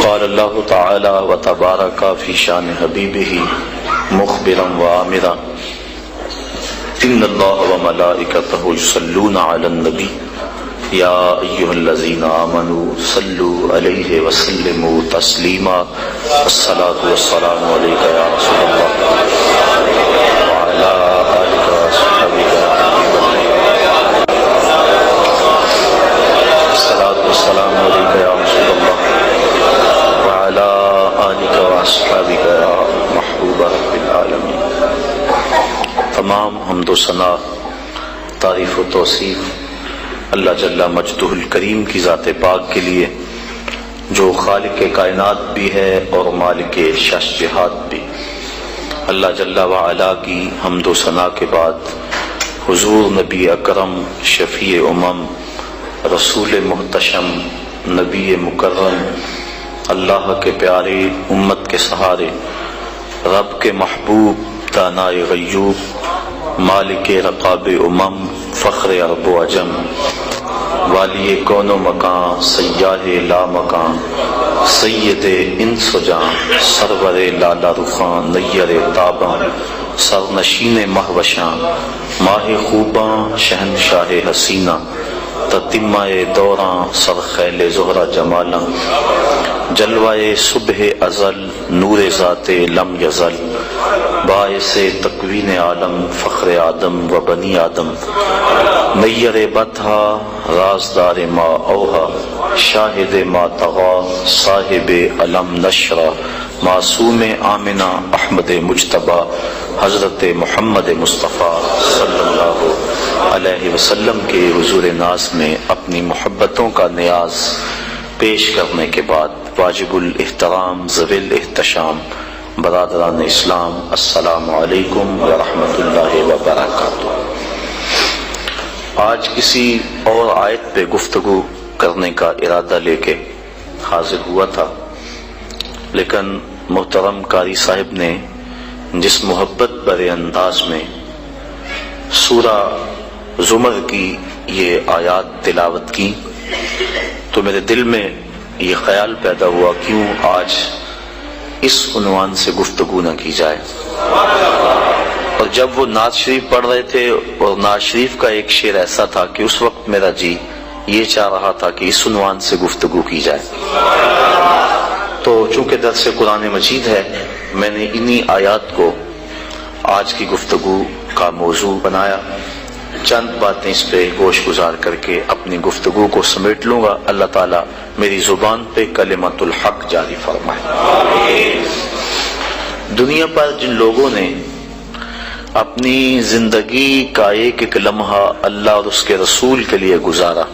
قال الله تعالى وتبارك في شان حبيبه مخبرا وآمرا إن الله وملائكته يصلون على النبي يا أيها الذين آمنوا صلوا عليه وسلموا تسليما الصلاة والسلام عليك يا رسول الله وعلى آلك وصحبك الصلاة والسلام عليك يا رسول الله وعلى آلك وصحبك يا محبوب رب العالمين. تمام حمد و ثنا، تعریف و توصیف اللہ جل مجدہ الکریم کی ذات پاک کے لیے، جو خالق کائنات بھی ہے اور مالک شش جہات بھی۔ اللہ جل وعلا کی حمد و ثنا کے بعد حضور نبی اکرم، شفیع امم، رسول محتشم، نبی مکرم، اللہ کے پیارے، امت کے سہارے، رب کے محبوب، دانائے غیوب، مالک رقاب امم، فخر عرب و عجم، والی کون و مکان، سیاہ لا مکان، سید انس و جان، سرور لالا رخان، نیر تاباں، سرنشین مہوشاں، ماہ خوباں، شہنشاہ حسینہ، تتمہ دوراں، سرخیل زہرہ جمالاں، جلوہ صبح ازل، نور ذات لم یزل، باعث تکوین عالم، فخر آدم و بنی آدم، نیر بطحا، رازدار ما اوہا، شاہد ما طغا، صاحب علم نشرہ، معصوم آمنہ، احمد مجتبی، حضرت محمد مصطفیٰ صلی اللہ علیہ وسلم کے حضور ناز میں اپنی محبتوں کا نیاز پیش کرنے کے بعد، واجب الاحترام ذوی الاحتشام برادران اسلام، السلام علیکم ورحمۃ اللہ وبرکاتہ۔ آج کسی اور آیت پہ گفتگو کرنے کا ارادہ لے کے حاضر ہوا تھا، لیکن محترم قاری صاحب نے جس محبت بھرے انداز میں سورہ زمر کی یہ آیات تلاوت کی تو میرے دل میں یہ خیال پیدا ہوا کیوں آج اس عنوان سے گفتگو نہ کی جائے۔ اور جب وہ نعت شریف پڑھ رہے تھے اور نعت شریف کا ایک شعر ایسا تھا کہ اس وقت میرا جی یہ چاہ رہا تھا کہ اس عنوان سے گفتگو کی جائے، تو چونکہ درس قرآن مجید ہے، میں نے انہی آیات کو آج کی گفتگو کا موضوع بنایا۔ چند باتیں اس پہ گوش گزار کر کے اپنی گفتگو کو سمیٹ لوں گا۔ اللہ تعالیٰ میری زبان پہ کلمت الحق جاری فرمائے۔ دنیا پر جن لوگوں نے اپنی زندگی کا ایک ایک لمحہ اللہ اور اس کے رسول کے لیے گزارا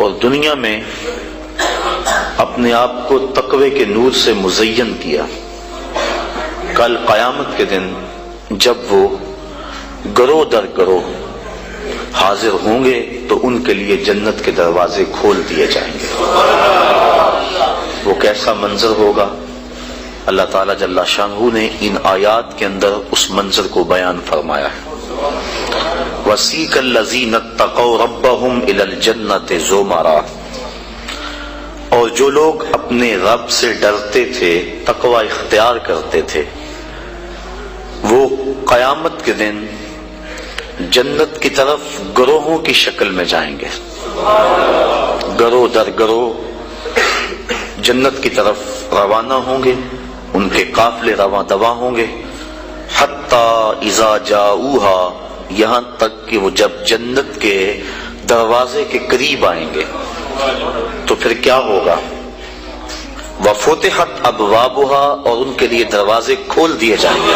اور دنیا میں اپنے آپ کو تقوی کے نور سے مزین کیا، کل قیامت کے دن جب وہ گروہ در گروہ حاضر ہوں گے تو ان کے لیے جنت کے دروازے کھول دیے جائیں گے۔ وہ کیسا منظر ہوگا؟ اللہ تعالیٰ جل شانہ نے ان آیات کے اندر اس منظر کو بیان فرمایا ہے۔ وَسِيقَ الَّذِينَ اتَّقَوْا رَبَّهُمْ إِلَى الْجَنَّةِ زُمَرًا، اور جو لوگ اپنے رب سے ڈرتے تھے، تقوی اختیار کرتے تھے، وہ قیامت کے دن جنت کی طرف گروہوں کی شکل میں جائیں گے، گروہ در گروہ جنت کی طرف روانہ ہوں گے، ان کے قافلے رواں دواں ہوں گے، حتی اذا جاؤہا، یہاں تک کہ وہ جب جنت کے دروازے کے قریب آئیں گے تو پھر کیا ہوگا؟ وفتحت ابوابہا، اور ان کے لیے دروازے کھول دیے جائیں گے،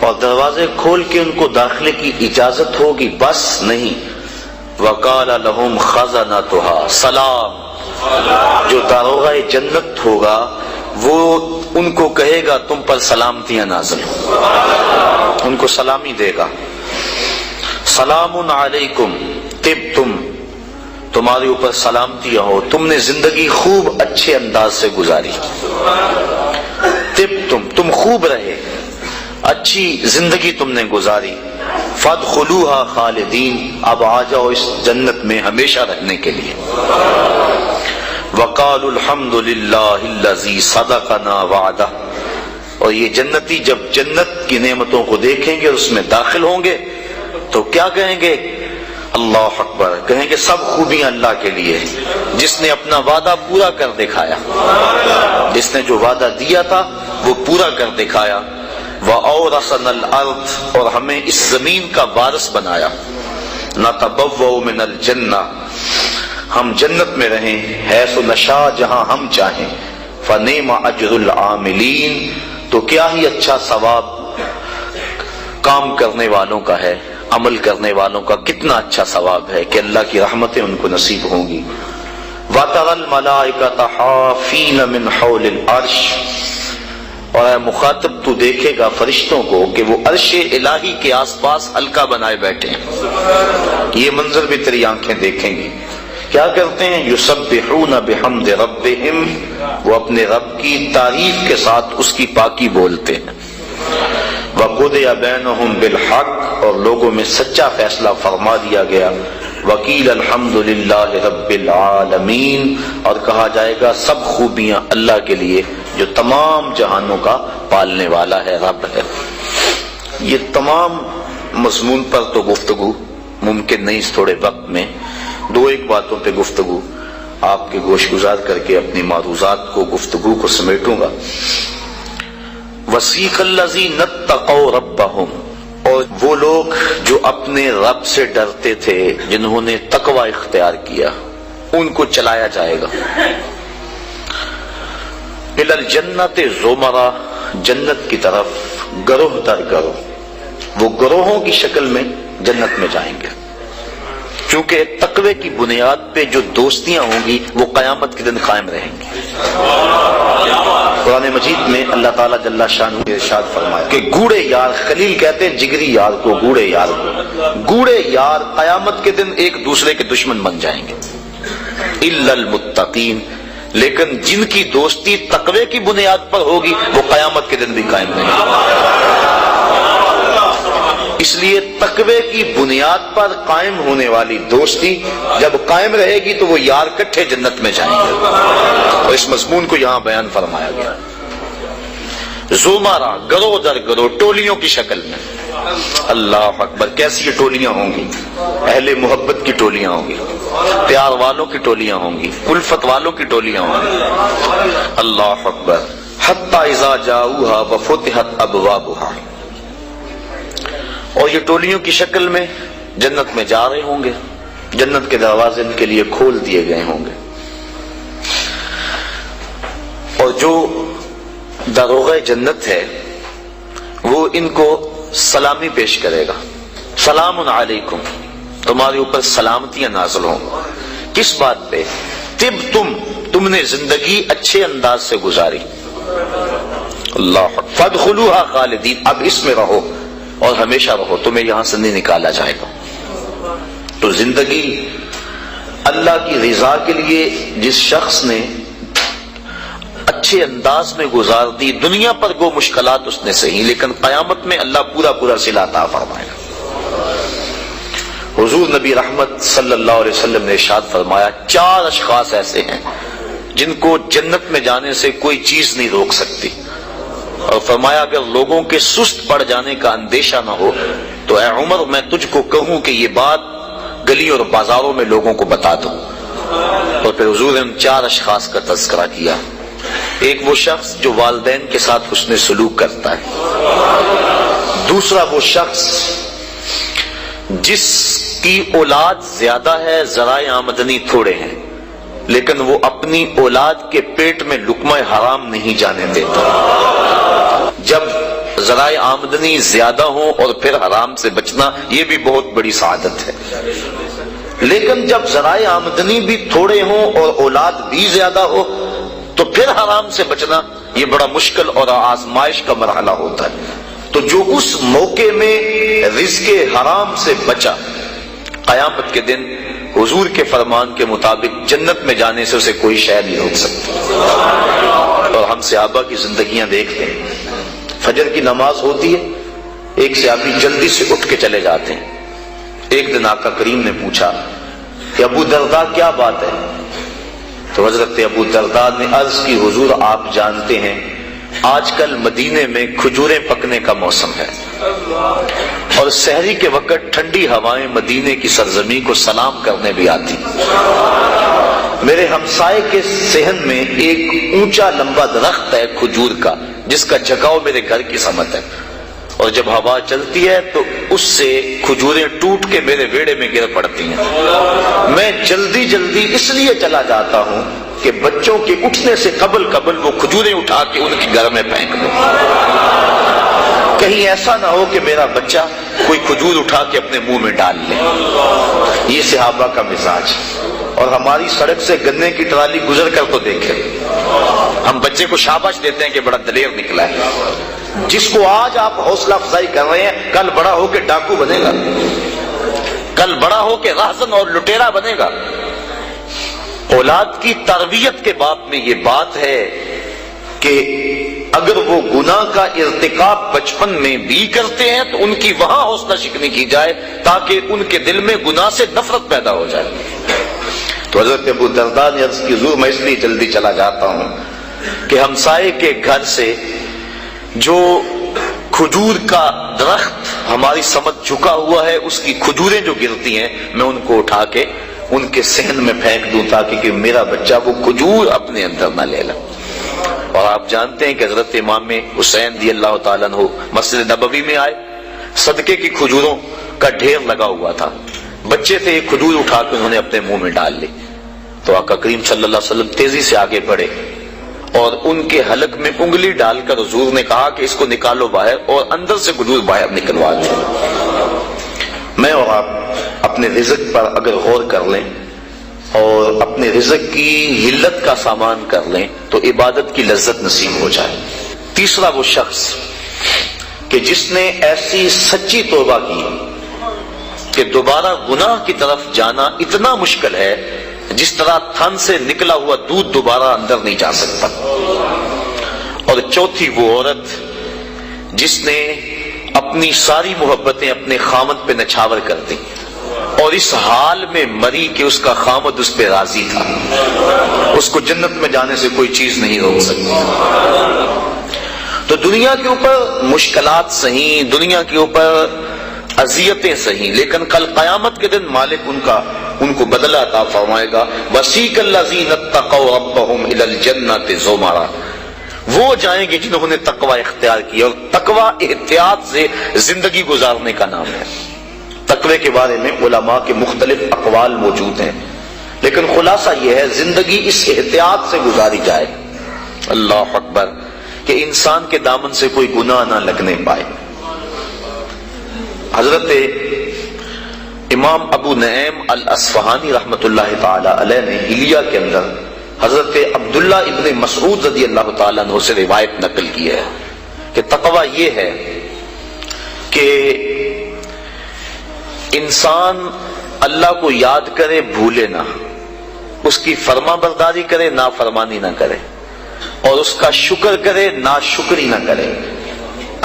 اور دروازے کھول کے ان کو داخلے کی اجازت ہوگی، بس نہیں، وقال لہم خزنتہا سلام، جو داروغہ جنت ہوگا وہ ان کو کہے گا تم پر سلامتیاں نازل ہوں، ان کو سلامی دے گا، سلام علیکم طبتم، تمہارے اوپر سلامتیاں ہو، تم نے زندگی خوب اچھے انداز سے گزاری، طبتم، تم خوب رہے، اچھی زندگی تم نے گزاری، فادخلوها خالدین، اب آ جاؤ اس جنت میں ہمیشہ رہنے کے لیے۔ وقالوا الحمد للہ الذی صدقنا وعدہ. اور یہ جنتی جب جنت کی نعمتوں کو دیکھیں گے اور اس میں داخل ہوں گے تو کیا کہیں گے؟ اللہ اکبر. کہیں گے سب خوبیاں اللہ کے لیے جس نے اپنا وعدہ پورا کر دکھایا، جس نے جو وعدہ دیا تھا وہ پورا کر دکھایا. وَأَوْرَثَنَا الْأَرْضَ، اور ہمیں اس زمین کا وارث بنایا. نَتَبَوَّأُ مِنَ الْجَنَّةِ، ہم جنت میں رہیں حیث نشاء، جہاں ہم چاہیں. فَنِعْمَ أَجْرُ الْعَامِلِينَ، تو کیا ہی اچھا ثواب کام کرنے والوں کا ہے، عمل کرنے والوں کا کتنا اچھا ثواب ہے کہ اللہ کی رحمتیں ان کو نصیب ہوں گی. وَتَرَى الْمَلَائِكَةَ حَافِينَ مِنْ حَوْلِ الْعَرْشِ، اور اے مخاطب تو دیکھے گا فرشتوں کو کہ وہ عرش الہی کے آس پاس حلقہ بنائے بیٹھے ہیں. یہ منظر بھی تیری آنکھیں دیکھیں گی. کیا کرتے ہیں؟ یسبحون بحمد ربہم، وہ اپنے رب کی تعریف کے ساتھ اس کی پاکی بولتے ہیں. وقضی بینہم بالحق، اور لوگوں میں سچا فیصلہ فرما دیا گیا. وقیل الحمد للہ رب العالمین، اور کہا جائے گا سب خوبیاں اللہ کے لیے جو تمام جہانوں کا پالنے والا ہے، رب ہے. یہ تمام مضمون پر تو گفتگو ممکن نہیں اس تھوڑے وقت میں. دو ایک باتوں پہ گفتگو آپ کے گوش گزار کر کے اپنی معروضات کو گفتگو کو سمیٹوں گا. وسیق الذین اتقوا ربہم، اور وہ لوگ جو اپنے رب سے ڈرتے تھے، جنہوں نے تقوی اختیار کیا، ان کو چلایا جائے گا. الی الجنۃ زمرا، جنت کی طرف گروہ در گروہ. وہ گروہوں کی شکل میں جنت میں جائیں گے، کیونکہ تقوی کی بنیاد پہ جو دوستیاں ہوں گی وہ قیامت کے دن قائم رہیں گی. قرآن مجید میں اللہ تعالیٰ جل شانہ نے ارشاد فرمایا کہ گوڑے یار، خلیل کہتے ہیں جگری یار کو، گوڑے یار کو، گوڑے یار قیامت کے دن ایک دوسرے کے دشمن بن جائیں گے. الا المتقین، لیکن جن کی دوستی تقوی کی بنیاد پر ہوگی وہ قیامت کے دن بھی قائم رہیں گے. اس لیے تقوی کی بنیاد پر قائم ہونے والی دوستی جب قائم رہے گی تو وہ یار کٹھے جنت میں جائیں گے. اور اس مضمون کو یہاں بیان فرمایا گیا. زمرہ، گروہ در گروہ، ٹولیوں کی شکل میں. اللہ اکبر، کیسی یہ ٹولیاں ہوں گی؟ اہل محبت کی ٹولیاں ہوں گی، پیار والوں کی ٹولیاں ہوں گی، الفت والوں کی ٹولیاں ہوں گی. اللہ اکبر. حتی اذا جاؤہا وفتحت ابوابہا، اور یہ ٹولیوں کی شکل میں جنت میں جا رہے ہوں گے، جنت کے دروازے ان کے لیے کھول دیے گئے ہوں گے. اور جو داروغہ جنت ہے وہ ان کو سلامی پیش کرے گا. سلام علیکم، تمہارے اوپر سلامتیاں نازل ہوں. کس بات پہ؟ تم نے زندگی اچھے انداز سے گزاری. اللہ فادخلوها خالدین، اب اس میں رہو اور ہمیشہ رہو، تمہیں یہاں سے نہیں نکالا جائے گا. تو زندگی اللہ کی رضا کے لیے جس شخص نے اچھے انداز میں گزار دی، دنیا پر گو مشکلات اس نے سہی، لیکن قیامت میں اللہ پورا پورا صلہ عطا فرمائے گا. حضور نبی رحمت صلی اللہ علیہ وسلم نے ارشاد فرمایا 4 اشخاص ایسے ہیں جن کو جنت میں جانے سے کوئی چیز نہیں روک سکتی. اور فرمایا اگر لوگوں کے سست پڑ جانے کا اندیشہ نہ ہو تو اے عمر میں تجھ کو کہوں کہ یہ بات گلی اور بازاروں میں لوگوں کو بتا دو. اور پھر حضور نے ان 4 اشخاص کا تذکرہ کیا. ایک وہ شخص جو والدین کے ساتھ حسن سلوک کرتا ہے. دوسرا وہ شخص جس کی اولاد زیادہ ہے، ذرائع آمدنی تھوڑے ہیں، لیکن وہ اپنی اولاد کے پیٹ میں لقمہ حرام نہیں جانے دیتا. جب ذرائع آمدنی زیادہ ہوں اور پھر حرام سے بچنا، یہ بھی بہت بڑی سعادت ہے. لیکن جب ذرائع آمدنی بھی تھوڑے ہوں اور اولاد بھی زیادہ ہو تو پھر حرام سے بچنا یہ بڑا مشکل اور آزمائش کا مرحلہ ہوتا ہے. تو جو اس موقع میں رزق حرام سے بچا، قیامت کے دن حضور کے فرمان کے مطابق جنت میں جانے سے اسے کوئی شے نہیں روک سکتی. اور ہم صحابہ کی زندگیاں دیکھتے ہیں، فجر کی نماز ہوتی ہے، ایک صحابی جلدی سے اٹھ کے چلے جاتے ہیں. ایک دن آقا کریم نے پوچھا کہ ابو درداء کیا بات ہے؟ تو حضرت ابو درداء نے عرض کی حضور آپ جانتے ہیں آج کل مدینے میں کھجوریں پکنے کا موسم ہے اور سحری کے وقت ٹھنڈی ہوائیں مدینے کی سرزمین کو سلام کرنے بھی آتی. میرے ہمسائے کے صحن میں ایک اونچا لمبا درخت ہے کھجور کا جس کا جھکاؤ میرے گھر کی سمت ہے اور جب ہوا چلتی ہے تو اس سے کھجوریں ٹوٹ کے میرے ویڑے میں گر پڑتی ہیں. میں جلدی جلدی اس لیے چلا جاتا ہوں کہ بچوں کے اٹھنے سے قبل وہ کھجوریں اٹھا کے ان کے گھر میں پھینک دوں. کہیں ایسا نہ ہو کہ میرا بچہ کوئی کھجور اٹھا کے اپنے منہ میں ڈال لے. یہ صحابہ کا مزاج. اور ہماری سڑک سے گنے کی ٹرالی گزر کر تو دیکھیں, ہم بچے کو شاباش دیتے ہیں کہ بڑا دلیر نکلا ہے. جس کو آج آپ حوصلہ افزائی کر رہے ہیں کل بڑا ہو کے ڈاکو بنے گا, کل بڑا ہو کے راہزن اور لٹیرا بنے گا. اولاد کی تربیت کے باب میں یہ بات ہے کہ اگر وہ گناہ کا ارتکاب بچپن میں بھی کرتے ہیں تو ان کی وہاں حوصلہ شکنی کی جائے تاکہ ان کے دل میں گناہ سے نفرت پیدا ہو جائے. تو حضرت ابو درداء نے عرض کی حضور میں اس لیے جلدی چلا جاتا ہوں کہ ہمسائے کے گھر سے جو کھجور کا درخت ہماری سمت جھکا ہوا ہے اس کی کھجوریں جو گرتی ہیں میں ان کو اٹھا کے ان کے صحن میں پھینک دوں تاکہ کہ میرا بچہ وہ کھجور اپنے اندر نہ لے لے. اور آپ جانتے ہیں کہ حضرت امام حسین رضی اللہ تعالیٰ عنہ مسجد نبوی میں آئے, صدقے کی کھجوروں کا ڈھیر لگا ہوا تھا. بچے تھے, ایک کھجور اٹھا کے انہوں نے اپنے منہ میں ڈال لی. تو آقا کریم صلی اللہ علیہ وسلم تیزی سے آگے بڑھے اور ان کے حلق میں انگلی ڈال کر حضور نے کہا کہ اس کو نکالو باہر اور اندر سے کھجور باہر نکلوا دیں. میں اور آپ اپنے رزق پر اگر غور کر لیں اور اپنے رزق کی حلت کا سامان کر لیں تو عبادت کی لذت نصیب ہو جائے. تیسرا وہ شخص کہ جس نے ایسی سچی توبہ کی کہ دوبارہ گناہ کی طرف جانا اتنا مشکل ہے جس طرح تھن سے نکلا ہوا دودھ دوبارہ اندر نہیں جا سکتا. اور چوتھی وہ عورت جس نے اپنی ساری محبتیں اپنے خامد پہ نچھاور کر دی اور اس حال میں مری کہ اس کا خامد اس پہ راضی تھا. اس کو جنت میں جانے سے کوئی چیز نہیں روک سکتی. تو دنیا کے اوپر مشکلات سہیں, دنیا کے اوپر اذیتیں سہیں, لیکن کل قیامت کے دن مالک ان کو بدلہ عطا فرمائے گا. وَسِيقَ الَّذِينَ اتَّقَوْا رَبَّهُمْ إِلَى الْجَنَّةِ زُمَرًا. وہ جائیں گے جنہوں نے تقوی اختیار کیا, اور تقوی احتیاط سے زندگی گزارنے کا نام ہے. تقوی کے بارے میں علماء کے مختلف اقوال موجود ہیں, لیکن خلاصہ یہ ہے زندگی اس احتیاط سے گزاری جائے, اللہ اکبر, کہ انسان کے دامن سے کوئی گناہ نہ لگنے پائے. حضرت امام ابو نعیم الاصفہانی رحمت اللہ تعالی علیہ نے حلیہ کے اندر حضرت عبداللہ ابن مسعود رضی اللہ تعالیٰ عنہ سے روایت نقل کی ہے کہ تقوی یہ ہے کہ انسان اللہ کو یاد کرے بھولے نہ, اس کی فرما برداری کرے نافرمانی نہ کرے, اور اس کا شکر کرے ناشکری نہ کرے.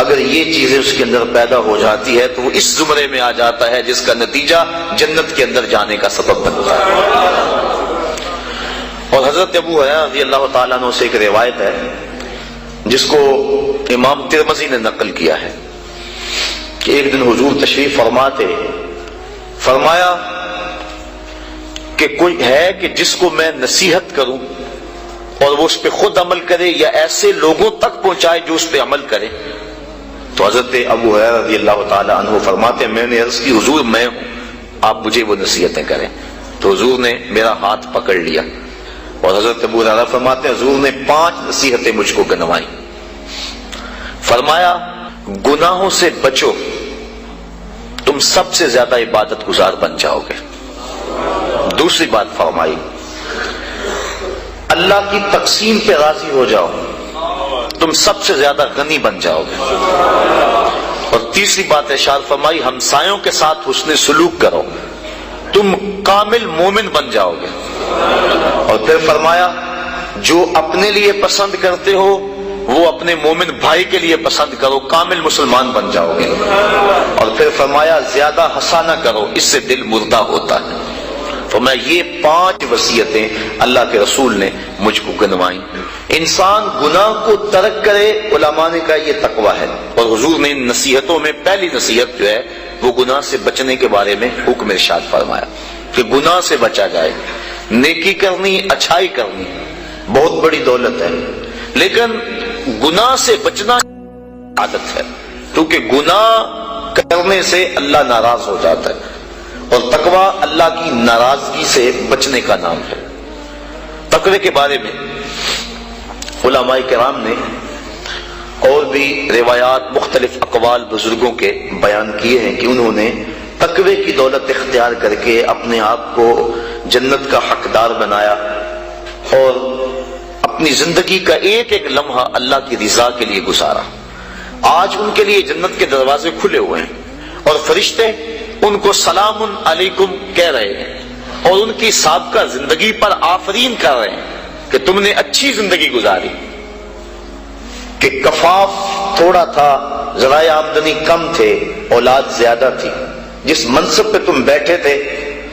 اگر یہ چیزیں اس کے اندر پیدا ہو جاتی ہے تو وہ اس زمرے میں آ جاتا ہے جس کا نتیجہ جنت کے اندر جانے کا سبب بنتا ہے. اور حضرت ابو حریرہ رضی اللہ تعالیٰ عنہ سے ایک روایت ہے جس کو امام ترمذی نے نقل کیا ہے کہ ایک دن حضور تشریف فرماتے, فرمایا کہ کوئی ہے کہ جس کو میں نصیحت کروں اور وہ اس پہ خود عمل کرے یا ایسے لوگوں تک پہنچائے جو اس پہ عمل کرے. تو حضرت ابو حریرہ رضی اللہ تعالیٰ عنہ فرماتے میں نے عرض کی حضور میں ہوں, آپ مجھے وہ نصیحتیں کریں. تو حضور نے میرا ہاتھ پکڑ لیا اور حضرت ابو حریرہ فرماتے ہیں حضور نے 5 نصیحتیں مجھ کو گنوائیں. فرمایا گناہوں سے بچو, تم سب سے زیادہ عبادت گزار بن جاؤ گے. دوسری بات فرمائی اللہ کی تقسیم پہ راضی ہو جاؤ, تم سب سے زیادہ غنی بن جاؤ گے. اور تیسری بات ارشاد فرمائی ہمسایوں کے ساتھ حسن سلوک کرو, تم کامل مومن بن جاؤ گے. اور پھر فرمایا جو اپنے لیے پسند کرتے ہو وہ اپنے مومن بھائی کے لیے پسند کرو, کامل مسلمان بن جاؤ گے. اور پھر فرمایا زیادہ ہنسا نہ کرو, اس سے دل مردہ ہوتا ہے. فرمایا یہ 5 وصیتیں اللہ کے رسول نے مجھ کو گنوائیں۔ انسان گناہ کو ترک کرے، علماء نے کہا یہ تقویٰ ہے، اور حضور نے ان نصیحتوں میں پہلی نصیحت جو ہے وہ گناہ سے بچنے کے بارے میں حکم ارشاد فرمایا کہ گناہ سے بچا جائے۔ نیکی کرنی، اچھائی کرنی بہت بڑی دولت ہے، لیکن گناہ سے بچنا عادت ہے، کیونکہ گناہ کرنے سے اللہ ناراض ہو جاتا ہے، اور تقویٰ اللہ کی ناراضگی سے بچنے کا نام ہے۔ تقوی کے بارے میں علماء کرام نے اور بھی روایات، مختلف اقوال بزرگوں کے بیان کیے ہیں کہ انہوں نے تقوی کی دولت اختیار کر کے اپنے آپ کو جنت کا حقدار بنایا، اور اپنی زندگی کا ایک ایک لمحہ اللہ کی رضا کے لیے گزارا۔ آج ان کے لیے جنت کے دروازے کھلے ہوئے ہیں، اور فرشتے ان کو سلام علیکم کہہ رہے ہیں، اور ان کی سابقہ زندگی پر آفرین کر رہے ہیں کہ تم نے اچھی زندگی گزاری، کہ کفاف تھوڑا تھا، ذرائع آمدنی کم تھے، اولاد زیادہ تھی، جس منصب پہ تم بیٹھے تھے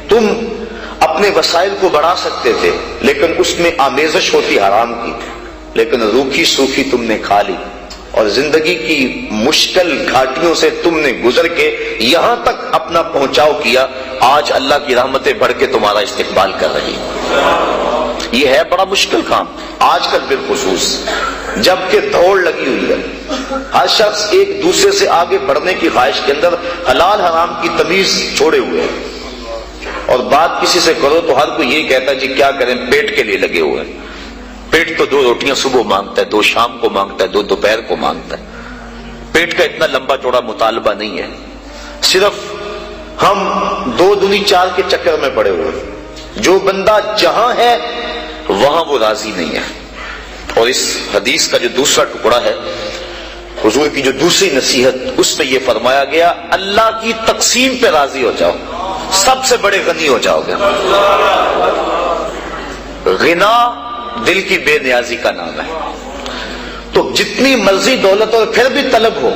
تم اپنے وسائل کو بڑھا سکتے تھے، لیکن اس میں آمیزش ہوتی حرام کی، لیکن روکھی سوکھی تم نے کھا لی، اور زندگی کی مشکل گھاٹیوں سے تم نے گزر کے یہاں تک اپنا پہنچاؤ کیا۔ آج اللہ کی رحمتیں بڑھ کے تمہارا استقبال کر رہی۔ یہ ہے بڑا مشکل کام آج کل بالخصوص، جبکہ دوڑ لگی ہوئی ہے، ہر شخص ایک دوسرے سے آگے بڑھنے کی خواہش کے اندر حلال حرام کی تمیز چھوڑے ہوئے ہیں، اور بات کسی سے کرو تو ہر کوئی یہ کہتا ہے جی کیا کریں، پیٹ کے لیے لگے ہوئے ہیں۔ پیٹ تو 2 روٹیاں صبح مانگتا ہے، 2 شام کو مانگتا ہے، 2 دوپہر کو مانگتا ہے۔ پیٹ کا اتنا لمبا چوڑا مطالبہ نہیں ہے، صرف ہم 2 دنی 4 کے چکر میں پڑے ہوئے ہیں۔ جو بندہ جہاں ہے وہاں وہ راضی نہیں ہے۔ اور اس حدیث کا جو دوسرا ٹکڑا ہے، حضور کی جو دوسری نصیحت، اس میں یہ فرمایا گیا اللہ کی تقسیم پہ راضی ہو جاؤ، سب سے بڑے غنی ہو جاؤ گے۔ غنا دل کی بے نیازی کا نام ہے، تو جتنی مرضی دولت اور پھر بھی طلب ہو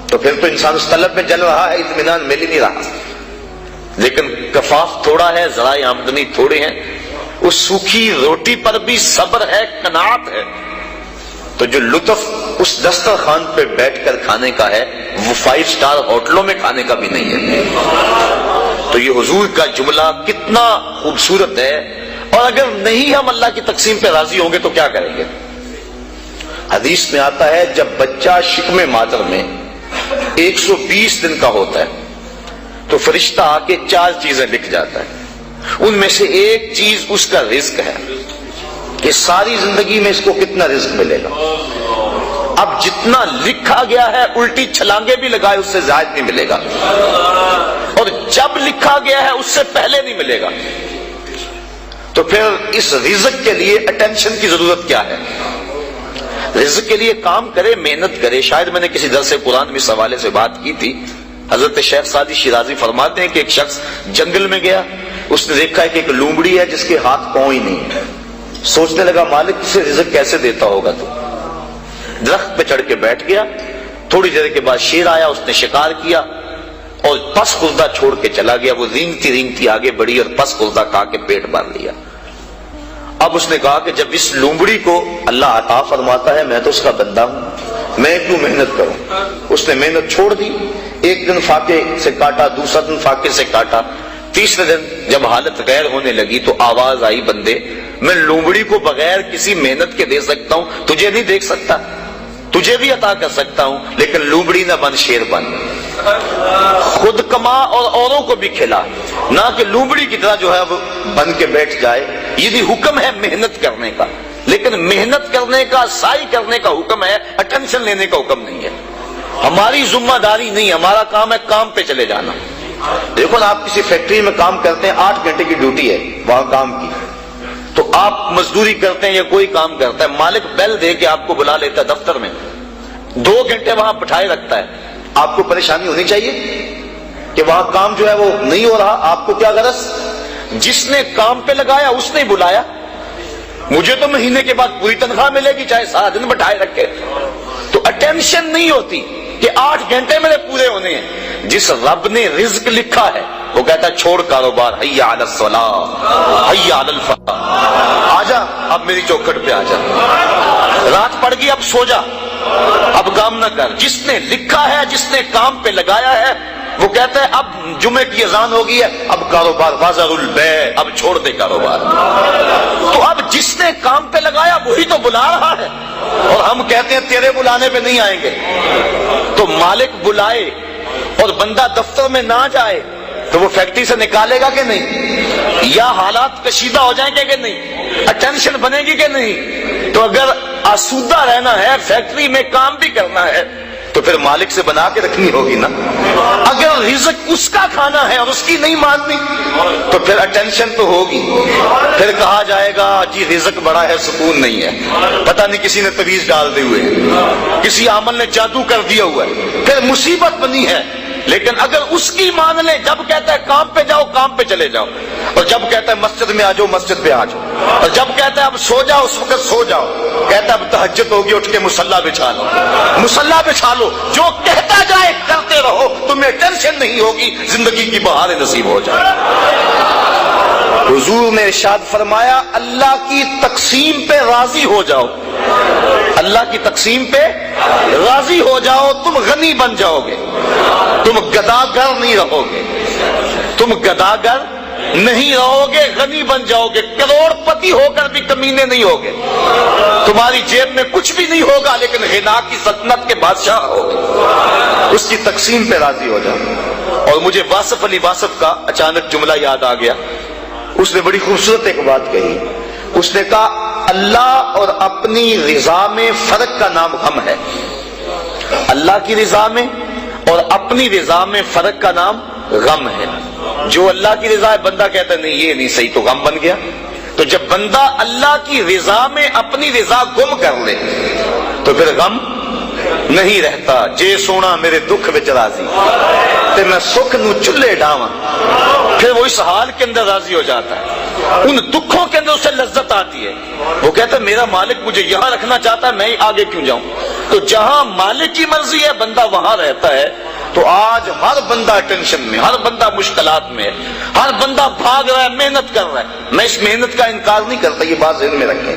تو پھر تو انسان اس طلب میں جل رہا ہے، اطمینان مل ہی نہیں رہا۔ لیکن کفاف تھوڑا ہے، ذرائع آمدنی تھوڑے ہیں، اس سوکھی روٹی پر بھی صبر ہے، قناعت ہے، تو جو لطف اس دسترخوان پہ بیٹھ کر کھانے کا ہے وہ 5 سٹار ہوٹلوں میں کھانے کا بھی نہیں ہے۔ تو یہ حضور کا جملہ کتنا خوبصورت ہے، اور اگر نہیں ہم اللہ کی تقسیم پہ راضی ہوں گے تو کیا کریں گے؟ حدیث میں آتا ہے جب بچہ شکم مادر میں 120 دن کا ہوتا ہے تو فرشتہ آ کے 4 چیزیں لکھ جاتا ہے، ان میں سے ایک چیز اس کا رزق ہے کہ ساری زندگی میں اس کو کتنا رزق ملے گا۔ اب جتنا لکھا گیا ہے الٹی چھلانگے بھی لگائے اس سے زائد نہیں ملے گا، اور جب لکھا گیا ہے اس سے پہلے نہیں ملے گا۔ تو پھر اس رزق کے لیے اٹینشن کی ضرورت کیا ہے؟ رزق کے لیے کام کرے، محنت کرے۔ شاید میں نے کسی درس قرآن میں اس حوالے سے بات کی تھی۔ حضرت شیخ سعدی شیرازی فرماتے ہیں کہ ایک شخص جنگل میں گیا، اس نے دیکھا کہ ایک لومڑی ہے جس کے ہاتھ پاؤں ہی نہیں ہے، سوچنے لگا مالک اسے رزق کیسے دیتا ہوگا، تو درخت پہ چڑھ کے بیٹھ گیا۔ تھوڑی دیر کے بعد شیر آیا، اس نے شکار کیا اور پس خوردہ چھوڑ کے چلا گیا۔ وہ رینگتی رینگتی آگے بڑھی اور پس خوردہ کھا کے پیٹ بھر لیا۔ اب اس نے کہا کہ جب اس لومڑی کو اللہ عطا فرماتا ہے میں تو اس کا بندہ ہوں، میں کیوں محنت کروں؟ اس نے محنت چھوڑ دی، ایک دن فاقے سے کاٹا، دوسرا دن فاقے سے کاٹا، تیسرے دن جب حالت غیر ہونے لگی تو آواز آئی بندے میں لومڑی کو بغیر کسی محنت کے دے سکتا ہوں، تجھے نہیں دیکھ سکتا، تجھے بھی عطا کر سکتا ہوں، لیکن لومڑی نہ بن شیر بن، خود کما اور اوروں کو بھی کھلا، نہ کہ لومڑی کی طرح جو ہے وہ بن کے بیٹھ جائے۔ یہ بھی حکم ہے محنت کرنے کا، لیکن محنت کرنے کا، سعی کرنے کا حکم ہے، اٹینشن لینے کا حکم نہیں ہے۔ ہماری ذمہ داری نہیں، ہمارا کام ہے کام پہ چلے جانا۔ دیکھو نا، آپ کسی فیکٹری میں کام کرتے ہیں، 8 گھنٹے کی ڈیوٹی ہے وہاں کام کی، تو آپ مزدوری کرتے ہیں یا کوئی کام کرتا ہے، مالک بیل دے کے آپ کو بلا لیتا ہے دفتر میں، 2 گھنٹے وہاں بٹھائے رکھتا ہے، آپ کو پریشانی ہونی چاہیے کہ وہاں کام جو ہے وہ نہیں ہو رہا؟ آپ کو کیا غرض؟ جس نے کام پہ لگایا اس نے بلایا، مجھے تو مہینے کے بعد پوری تنخواہ ملے گی چاہے سارا دن بٹھائے رکھے۔ تو اٹینشن نہیں ہوتی کہ 8 گھنٹے میرے پورے ہونے ہیں۔ جس رب نے رزق لکھا ہے وہ کہتا ہے چھوڑ کاروبار، حی علی الصلاۃ حی علی الفلاح، آجا اب میری چوکھٹ پہ آجا، رات پڑ گئی اب سو جا، اب کام نہ کر۔ جس نے لکھا ہے، جس نے کام پہ لگایا ہے، وہ کہتا ہے اب جمعے کی اذان ہو گئی ہے، اب کاروبار بازار البیع، اب چھوڑ دے کاروبار۔ تو اب جس نے کام پہ لگایا وہی تو بلا رہا ہے، اور ہم کہتے ہیں تیرے بلانے پہ نہیں آئیں گے۔ تو مالک بلائے اور بندہ دفتر میں نہ جائے تو وہ فیکٹری سے نکالے گا کہ نہیں؟ یا حالات کشیدہ ہو جائیں گے کہ نہیں؟ اٹینشن بنے گی کہ نہیں؟ تو اگر آسودہ رہنا ہے، فیکٹری میں کام بھی کرنا ہے، تو پھر مالک سے بنا کے رکھنی ہوگی نا۔ اگر رزق اس کا کھانا ہے اور اس کی نہیں ماننی تو پھر اٹینشن تو ہوگی، پھر کہا جائے گا جی رزق بڑا ہے سکون نہیں ہے، پتہ نہیں کسی نے تویز ڈال دی ہوئے ہے، کسی عامل نے جادو کر دیا ہوا ہے، پھر مصیبت بنی ہے۔ لیکن اگر اس کی مان لیں، جب کہتا ہے کام پہ جاؤ کام پہ چلے جاؤ، اور جب کہتا ہے مسجد میں آ جاؤ مسجد پہ آ جاؤ، اور جب کہتا ہے اب سو جاؤ اس وقت سو جاؤ، کہتا ہے اب تہجد ہوگی اٹھ کے مصلی بچھا لو، مصلی بچھا لو، جو کہتا جائے کرتے رہو، تمہیں ٹینشن نہیں ہوگی، زندگی کی بہاریں نصیب ہو جائے۔ حضور نے ارشاد فرمایا اللہ کی تقسیم پہ راضی ہو جاؤ، اللہ کی تقسیم پہ راضی ہو جاؤ، تم غنی بن جاؤ گے، تم گداگر نہیں رہو گے، تم گداگر نہیں رہو گے، غنی بن جاؤ گے، کروڑ پتی ہو کر بھی کمینے نہیں ہوگے، تمہاری جیب میں کچھ بھی نہیں ہوگا لیکن غنا کی سلطنت کے بادشاہ ہوگے۔ اس کی تقسیم پہ راضی ہو جاؤ۔ اور مجھے واصف علی واصف کا اچانک جملہ یاد آ گیا، اس نے بڑی خوبصورت ایک بات کہی، اس نے کہا اللہ اور اپنی رضا میں فرق کا نام غم ہے، اللہ کی رضا میں اور اپنی رضا میں فرق کا نام غم ہے۔ جو اللہ کی رضا ہے بندہ کہتا ہے نہیں یہ نہیں صحیح، تو غم بن گیا۔ تو جب بندہ اللہ کی رضا میں اپنی رضا گم کر لے تو پھر غم نہیں رہتا۔ جے سونا میرے دکھ وچ راضی تے میں سکھ نو چلے ڈاواں، پھر وہ اس حال کے اندر راضی ہو جاتا ہے، ان دکھوں کے اندر اسے لذت آتی ہے۔ وہ کہتا ہے میرا مالک مجھے یہاں رکھنا چاہتا ہے، میں آگے کیوں جاؤں؟ تو جہاں مالک کی مرضی ہے بندہ وہاں رہتا ہے۔ تو آج ہر بندہ ٹینشن میں، ہر بندہ مشکلات میں، ہر بندہ بھاگ رہا ہے، محنت کر رہا ہے۔ میں اس محنت کا انکار نہیں کرتا، یہ بات ذہن میں رکھیں،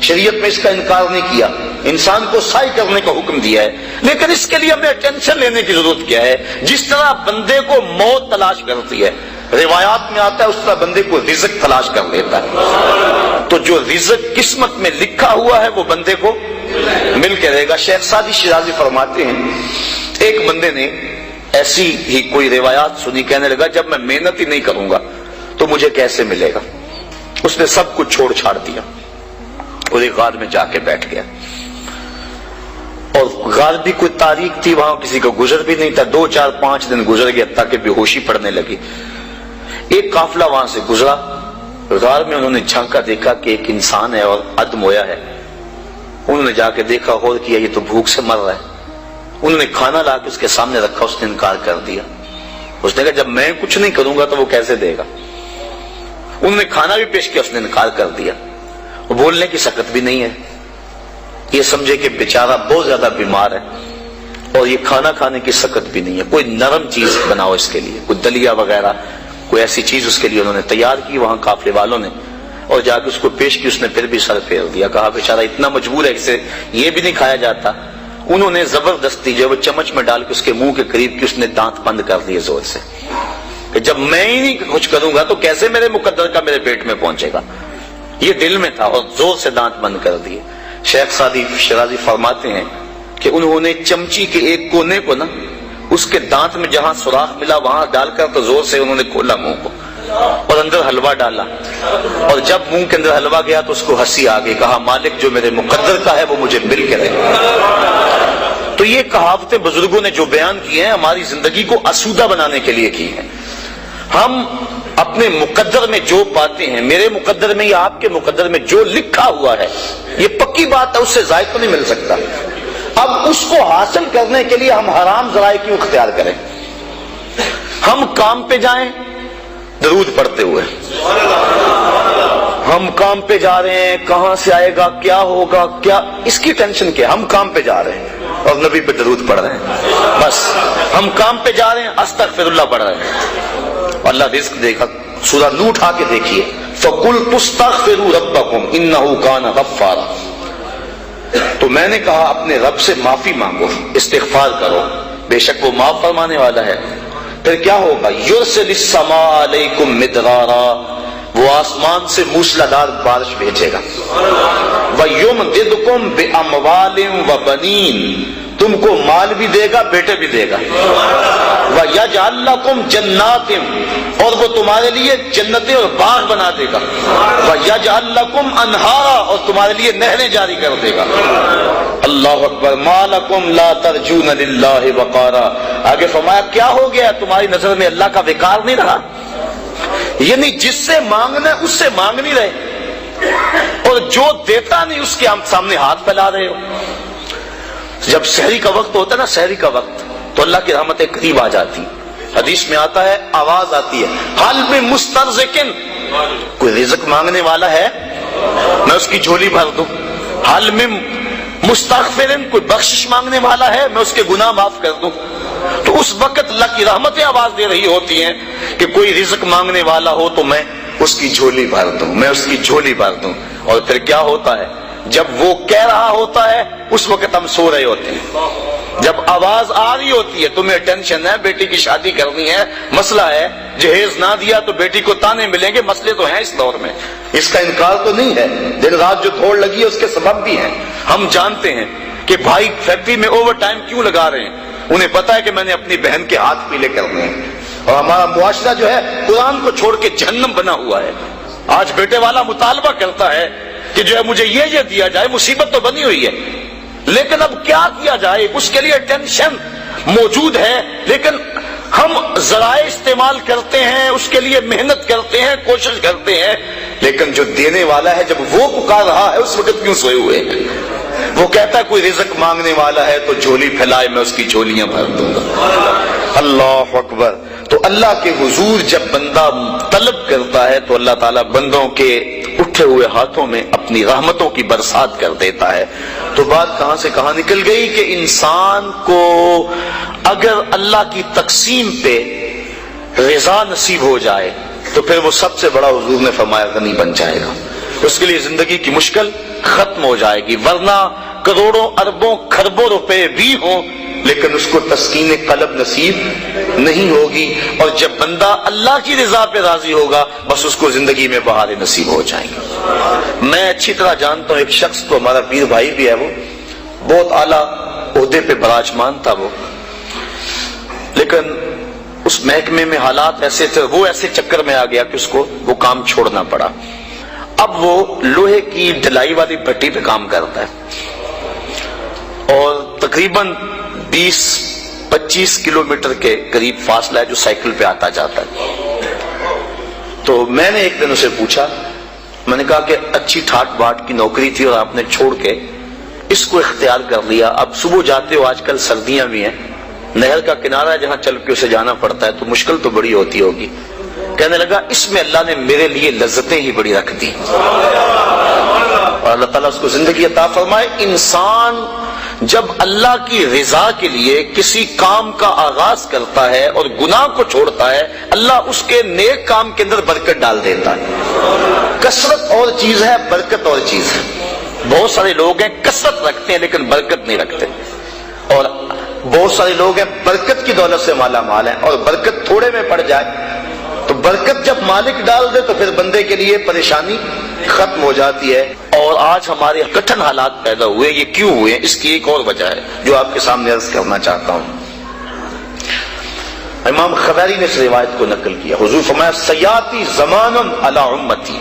شریعت میں اس کا انکار نہیں کیا، انسان کو سعی کرنے کا حکم دیا ہے، لیکن اس کے لیے ہمیں ٹینشن لینے کی ضرورت کیا ہے؟ جس طرح بندے کو موت تلاش کرتی ہے، روایات میں آتا ہے اس طرح بندے کو رزق تلاش کر لیتا ہے۔ تو جو رزق قسمت میں لکھا ہوا ہے وہ بندے کو مل کے رہے گا۔ شیخ سعدی شیرازی فرماتے ہیں ایک بندے نے ایسی ہی کوئی روایات سنی، کہنے لگا جب میں محنت ہی نہیں کروں گا تو مجھے کیسے ملے گا؟ اس نے سب کچھ چھوڑ چھاڑ دیا اور ایک غار میں جا کے بیٹھ گیا، اور غار بھی کوئی تاریخ تھی، وہاں کسی کا گزر بھی نہیں تھا۔ 2 4 5 دن گزر گیا تاکہ بے ہوشی پڑنے لگی۔ ایک قافلہ وہاں سے گزرا، غار میں انہوں نے جھانکا، دیکھا کہ ایک انسان ہے اور ادم ہویا ہے۔ انہوں نے جا کے دیکھا، غور کیا، یہ تو بھوک سے مر رہا ہے۔ انہوں نے کھانا لا کے اس کے سامنے رکھا، اس نے انکار کر دیا۔ اس نے کہا جب میں کچھ نہیں کروں گا تو وہ کیسے دے گا؟ انہوں نے کھانا بھی پیش کیا، اس نے انکار کر دیا۔ وہ بولنے کی سکت بھی نہیں ہے، یہ سمجھے کہ بیچارہ بہت زیادہ بیمار ہے، اور یہ کھانا کھانے کی سکت بھی نہیں ہے، کوئی نرم چیز بناؤ اس کے لیے، کوئی دلیا وغیرہ، کوئی ایسی چیز اس کے لیے انہوں نے تیار کی وہاں قافلے والوں نے، اور جا کے اس کو پیش کی۔ اس نے پھر بھی سر پھیر دیا، کہا بیچارہ اتنا مجبور ہے، اسے یہ بھی نہیں کھایا جاتا۔ انہوں نے زبردستی جو وہ چمچ میں ڈال کے اس کے منہ کے قریب کی، اس نے دانت بند کر دیے زور سے، کہ جب میں ہی نہیں کچھ کروں گا تو کیسے میرے مقدر کا میرے پیٹ میں پہنچے گا؟ یہ دل میں تھا، اور زور سے دانت بند کر دیے۔ شیخ سعدی شیرازی فرماتے ہیں کہ انہوں نے چمچی کے ایک کونے کو نا اس کے دانت میں جہاں سوراخ ملا وہاں ڈال کر تو زور سے انہوں نے کھولا منہ کو اور اندر حلوہ ڈالا، اور جب منہ کے اندر حلوہ گیا تو اس کو ہنسی آ گئی، کہا مالک جو میرے مقدر کا ہے وہ مجھے مل کے رہے۔ تو یہ کہاوتیں بزرگوں نے جو بیان کی ہیں ہماری زندگی کو آسودہ بنانے کے لیے کی ہیں۔ ہم اپنے مقدر میں جو پاتے ہیں، میرے مقدر میں یا آپ کے مقدر میں جو لکھا ہوا ہے، یہ پکی بات ہے، اس سے زائد تو نہیں مل سکتا۔ اب اس کو حاصل کرنے کے لیے ہم حرام ذرائع کیوں اختیار کریں؟ ہم کام پہ جائیں درود پڑھتے ہوئے، ہم کام پہ جا رہے ہیں، کہاں سے آئے گا، کیا ہوگا، کیا اس کی ٹینشن کیا؟ ہم کام پہ جا رہے ہیں اور نبی پہ درود پڑھ رہے ہیں، بس ہم کام پہ جا رہے ہیں، استغفر اللہ پڑھ رہے ہیں، اللہ رزق دے گا. سورہ نور اٹھا کے دیکھیے. فَقُلْتُ اسْتَغْفِرُوا رَبَّكُمْ إِنَّهُ كَانَ غَفَّارًا. تو میں نے کہا اپنے رب سے معافی مانگو, استغفار کرو, بے شک وہ معاف فرمانے والا ہے. پھر کیا ہوگا؟ يُرْسِلِ السَّمَاءَ عَلَيْكُمْ مِدْرَارًا, وہ آسمان سے موسلادھار بارش بھیجے گا. وَيُمْدِدْكُمْ بِأَمْوَالٍ وَبَنِينَ, تم کو مال بھی دے گا, بیٹے بھی دے گا. وَيَجْعَلْ لَكُمْ جَنَّاتٍ, اور وہ تمہارے لیے جنتیں اور باغ بنا دے گا. وَيَجْعَلْ لَكُمْ أَنْهَارًا, اور تمہارے لیے نہریں جاری کر دے گا. اللہ اکبر. مَا لَكُمْ لَا تَرْجُونَ لِلَّهِ وَقَارًا. آگے فرمایا کیا ہو گیا, تمہاری نظر میں اللہ کا وقار نہیں رہا؟ یعنی جس سے مانگنا ہے اس سے مانگ نہیں رہے, اور جو دیتا نہیں اس کے سامنے ہاتھ پھیلا رہے ہو. جب سحری کا وقت ہوتا ہے نا, سحری کا وقت, تو اللہ کی رحمتیں قریب آ جاتی. حدیث میں آتا ہے, آواز آتی ہے, حل من مسترزقن, کوئی رزق مانگنے والا ہے میں اس کی جھولی بھر دوں. حل من مستغفرن, کوئی بخشش مانگنے والا ہے میں اس کے گناہ معاف کر دوں. تو اس وقت اللہ کی رحمتیں آواز دے رہی ہوتی ہیں کہ کوئی رزق مانگنے والا ہو تو میں اس کی جھولی بھر دوں, میں اس کی جھولی بھر دوں. اور پھر کیا ہوتا ہے, جب وہ کہہ رہا ہوتا ہے اس وقت ہم سو رہے ہوتے ہیں. جب آواز آ رہی ہوتی ہے, تمہیں ٹینشن ہے, بیٹی کی شادی کرنی ہے, مسئلہ ہے, جہیز نہ دیا تو بیٹی کو تانے ملیں گے, مسئلے تو ہیں اس دور میں, اس کا انکار تو نہیں ہے. دن رات جو دوڑ لگی ہے اس کے سبب بھی ہیں. ہم جانتے ہیں کہ بھائی فیکٹری میں اوور ٹائم کیوں لگا رہے ہیں, انہیں پتا ہے کہ میں نے اپنی بہن کے ہاتھ پیلے کرنے ہیں. اور ہمارا معاشرہ جو ہے قرآن کو چھوڑ کے جہنم بنا ہوا ہے. آج بیٹے والا مطالبہ کرتا ہے کہ جو ہے مجھے یہ دیا جائے, مصیبت تو بنی ہوئی ہے, لیکن اب کیا کیا جائے, اس کے لیے ٹینشن موجود ہے, لیکن ہم ذرائع استعمال کرتے ہیں, اس کے لیے محنت کرتے ہیں, کوشش کرتے ہیں, لیکن جو دینے والا ہے جب وہ پکار رہا ہے اس وقت کیوں سوئے ہوئے ہیں؟ وہ کہتا ہے کوئی رزق مانگنے والا ہے تو جھولی پھیلائے, میں اس کی جھولیاں بھر دوں گا. اللہ اکبر. تو اللہ کے حضور جب بندہ طلب کرتا ہے تو اللہ تعالیٰ بندوں کے اٹھے ہوئے ہاتھوں میں اپنی رحمتوں کی برسات کر دیتا ہے. تو بات کہاں سے کہاں نکل گئی کہ انسان کو اگر اللہ کی تقسیم پہ رضا نصیب ہو جائے تو پھر وہ سب سے بڑا حضور نے فرمایا غنی بن جائے گا. اس کے لیے زندگی کی مشکل ختم ہو جائے گی, ورنہ کروڑوں اربوں خربوں روپے بھی ہوں لیکن اس کو تسکین قلب نصیب نہیں ہوگی. اور جب بندہ اللہ کی رضا پہ راضی ہوگا بس اس کو زندگی میں بہاریں نصیب ہو جائیں گی. میں اچھی طرح جانتا ہوں ایک شخص کو, ہمارا پیر بھائی بھی ہے, وہ بہت اعلیٰ عہدے پہ براجمان تھا وہ, لیکن اس محکمے میں حالات ایسے تھے, وہ ایسے چکر میں آ گیا کہ اس کو وہ کام چھوڑنا پڑا. اب وہ لوہے کی ڈھلائی والی بھٹی پہ کام کرتا ہے اور تقریباً 20-25 کلومیٹر کے قریب فاصلہ ہے جو سائیکل پہ آتا جاتا ہے. تو میں نے ایک دن اسے پوچھا, میں نے کہا کہ اچھی ٹھاٹ باٹ کی نوکری تھی اور آپ نے چھوڑ کے اس کو اختیار کر لیا, اب صبح جاتے ہو, آج کل سردیاں بھی ہیں, نہر کا کنارہ ہے جہاں چل کے اسے جانا پڑتا ہے, تو مشکل تو بڑی ہوتی ہوگی. کہنے لگا اس میں اللہ نے میرے لیے لذتیں ہی بڑی رکھ دی, اور اللہ تعالیٰ اس کو زندگی عطا فرمائے. انسان جب اللہ کی رضا کے لیے کسی کام کا آغاز کرتا ہے اور گناہ کو چھوڑتا ہے, اللہ اس کے نیک کام کے اندر برکت ڈال دیتا ہے. کثرت اور چیز ہے, برکت اور چیز ہے. بہت سارے لوگ ہیں کثرت رکھتے ہیں لیکن برکت نہیں رکھتے, اور بہت سارے لوگ ہیں برکت کی دولت سے مالا مال ہیں, اور برکت تھوڑے میں پڑ جائے تو برکت جب مالک ڈال دے تو پھر بندے کے لیے پریشانی ختم ہو جاتی ہے. اور آج ہمارے کٹھن حالات پیدا ہوئے, یہ کیوں ہوئے, اس کی ایک اور وجہ ہے جو آپ کے سامنے عرض کرنا چاہتا ہوں. امام خبیری نے اس روایت کو نقل کیا, حضور فرمایا سیاتی زمان علی امتی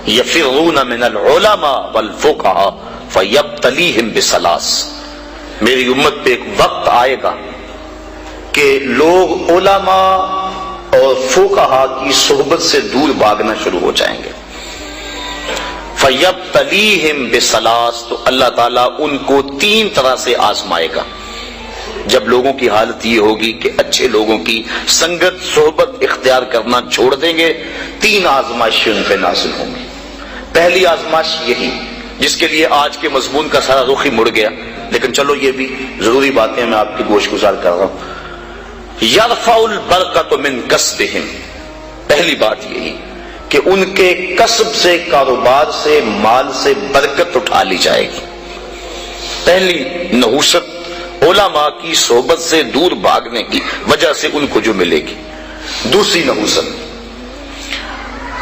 یفرون من العلماء والفقہاء فیبتلیہم بثلاث. میری امت پہ ایک وقت آئے گا کہ لوگ علماء اور فقہا کی صحبت سے دور بھاگنا شروع ہو جائیں گے. فَيَبْتَلِيهِمْ بِثَلَاثٍ, تو اللہ تعالیٰ ان کو 3 طرح سے آزمائے گا. جب لوگوں کی حالت یہ ہوگی کہ اچھے لوگوں کی سنگت صحبت اختیار کرنا چھوڑ دیں گے, 3 آزمائشیں ان پہ نازل ہوں گی. پہلی آزمائش یہی جس کے لیے آج کے مضمون کا سارا رخ ہی مڑ گیا, لیکن چلو یہ بھی ضروری باتیں میں آپ کی گوش گزار کر رہا ہوں. یرفع البرکۃ من کسبہم, پہلی بات یہی کہ ان کے کسب سے، کاروبار سے، مال سے برکت اٹھا لی جائے گی۔ پہلی نحوست علماء کی صحبت سے دور بھاگنے کی وجہ سے ان کو جو ملے گی۔ دوسری نحوست،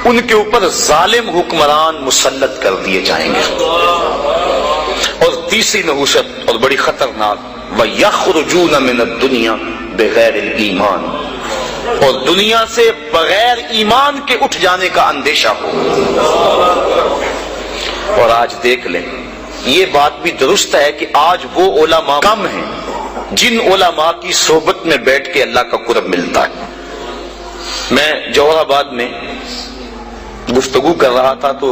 ان کے اوپر ظالم حکمران مسلط کر دیے جائیں گے۔ اور تیسری نحوست اور بڑی خطرناک، وَيَخْرُجُونَ مِنَ الدُّنْيَا بِغَيْرِ الْإِيمَانِ، اور دنیا سے بغیر ایمان کے اٹھ جانے کا اندیشہ ہو۔ اور آج دیکھ لیں، یہ بات بھی درست ہے کہ آج وہ علماء کم ہیں جن علماء کی صحبت میں بیٹھ کے اللہ کا قرب ملتا ہے۔ میں جوہر آباد میں گفتگو کر رہا تھا تو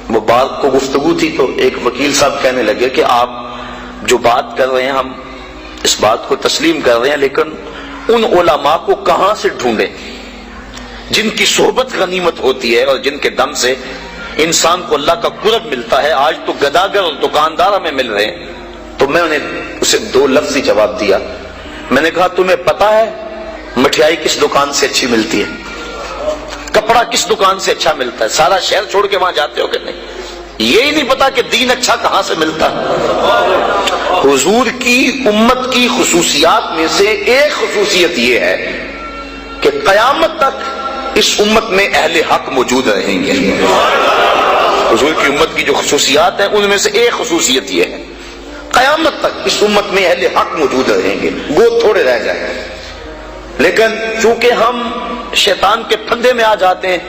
وہ بات کو گفتگو تھی، تو ایک وکیل صاحب کہنے لگے کہ آپ جو بات کر رہے ہیں ہم اس بات کو تسلیم کر رہے ہیں، لیکن ان علماء کو کہاں سے ڈھونڈیں جن کی صحبت غنیمت ہوتی ہے اور جن کے دم سے انسان کو اللہ کا قرب ملتا ہے۔ آج تو گداگر اور دکاندار ہمیں مل رہے ہیں۔ تو میں انہیں اسے دو لفظی جواب دیا، میں نے کہا تمہیں پتا ہے مٹھائی کس دکان سے اچھی ملتی ہے، کپڑا کس دکان سے اچھا ملتا ہے؟ سارا شہر چھوڑ کے وہاں جاتے ہو کہ نہیں؟ یہی نہیں پتا کہ دین اچھا کہاں سے ملتا ہے۔ حضور کی امت کی خصوصیات میں سے ایک خصوصیت یہ ہے کہ قیامت تک اس امت میں اہل حق موجود رہیں گے۔ حضور کی امت کی جو خصوصیات ہیں ان میں سے ایک خصوصیت یہ ہے، قیامت تک اس امت میں اہل حق موجود رہیں گے، گو تھوڑے رہ جائیں گے۔ لیکن چونکہ ہم شیطان کے پھندے میں آ جاتے ہیں،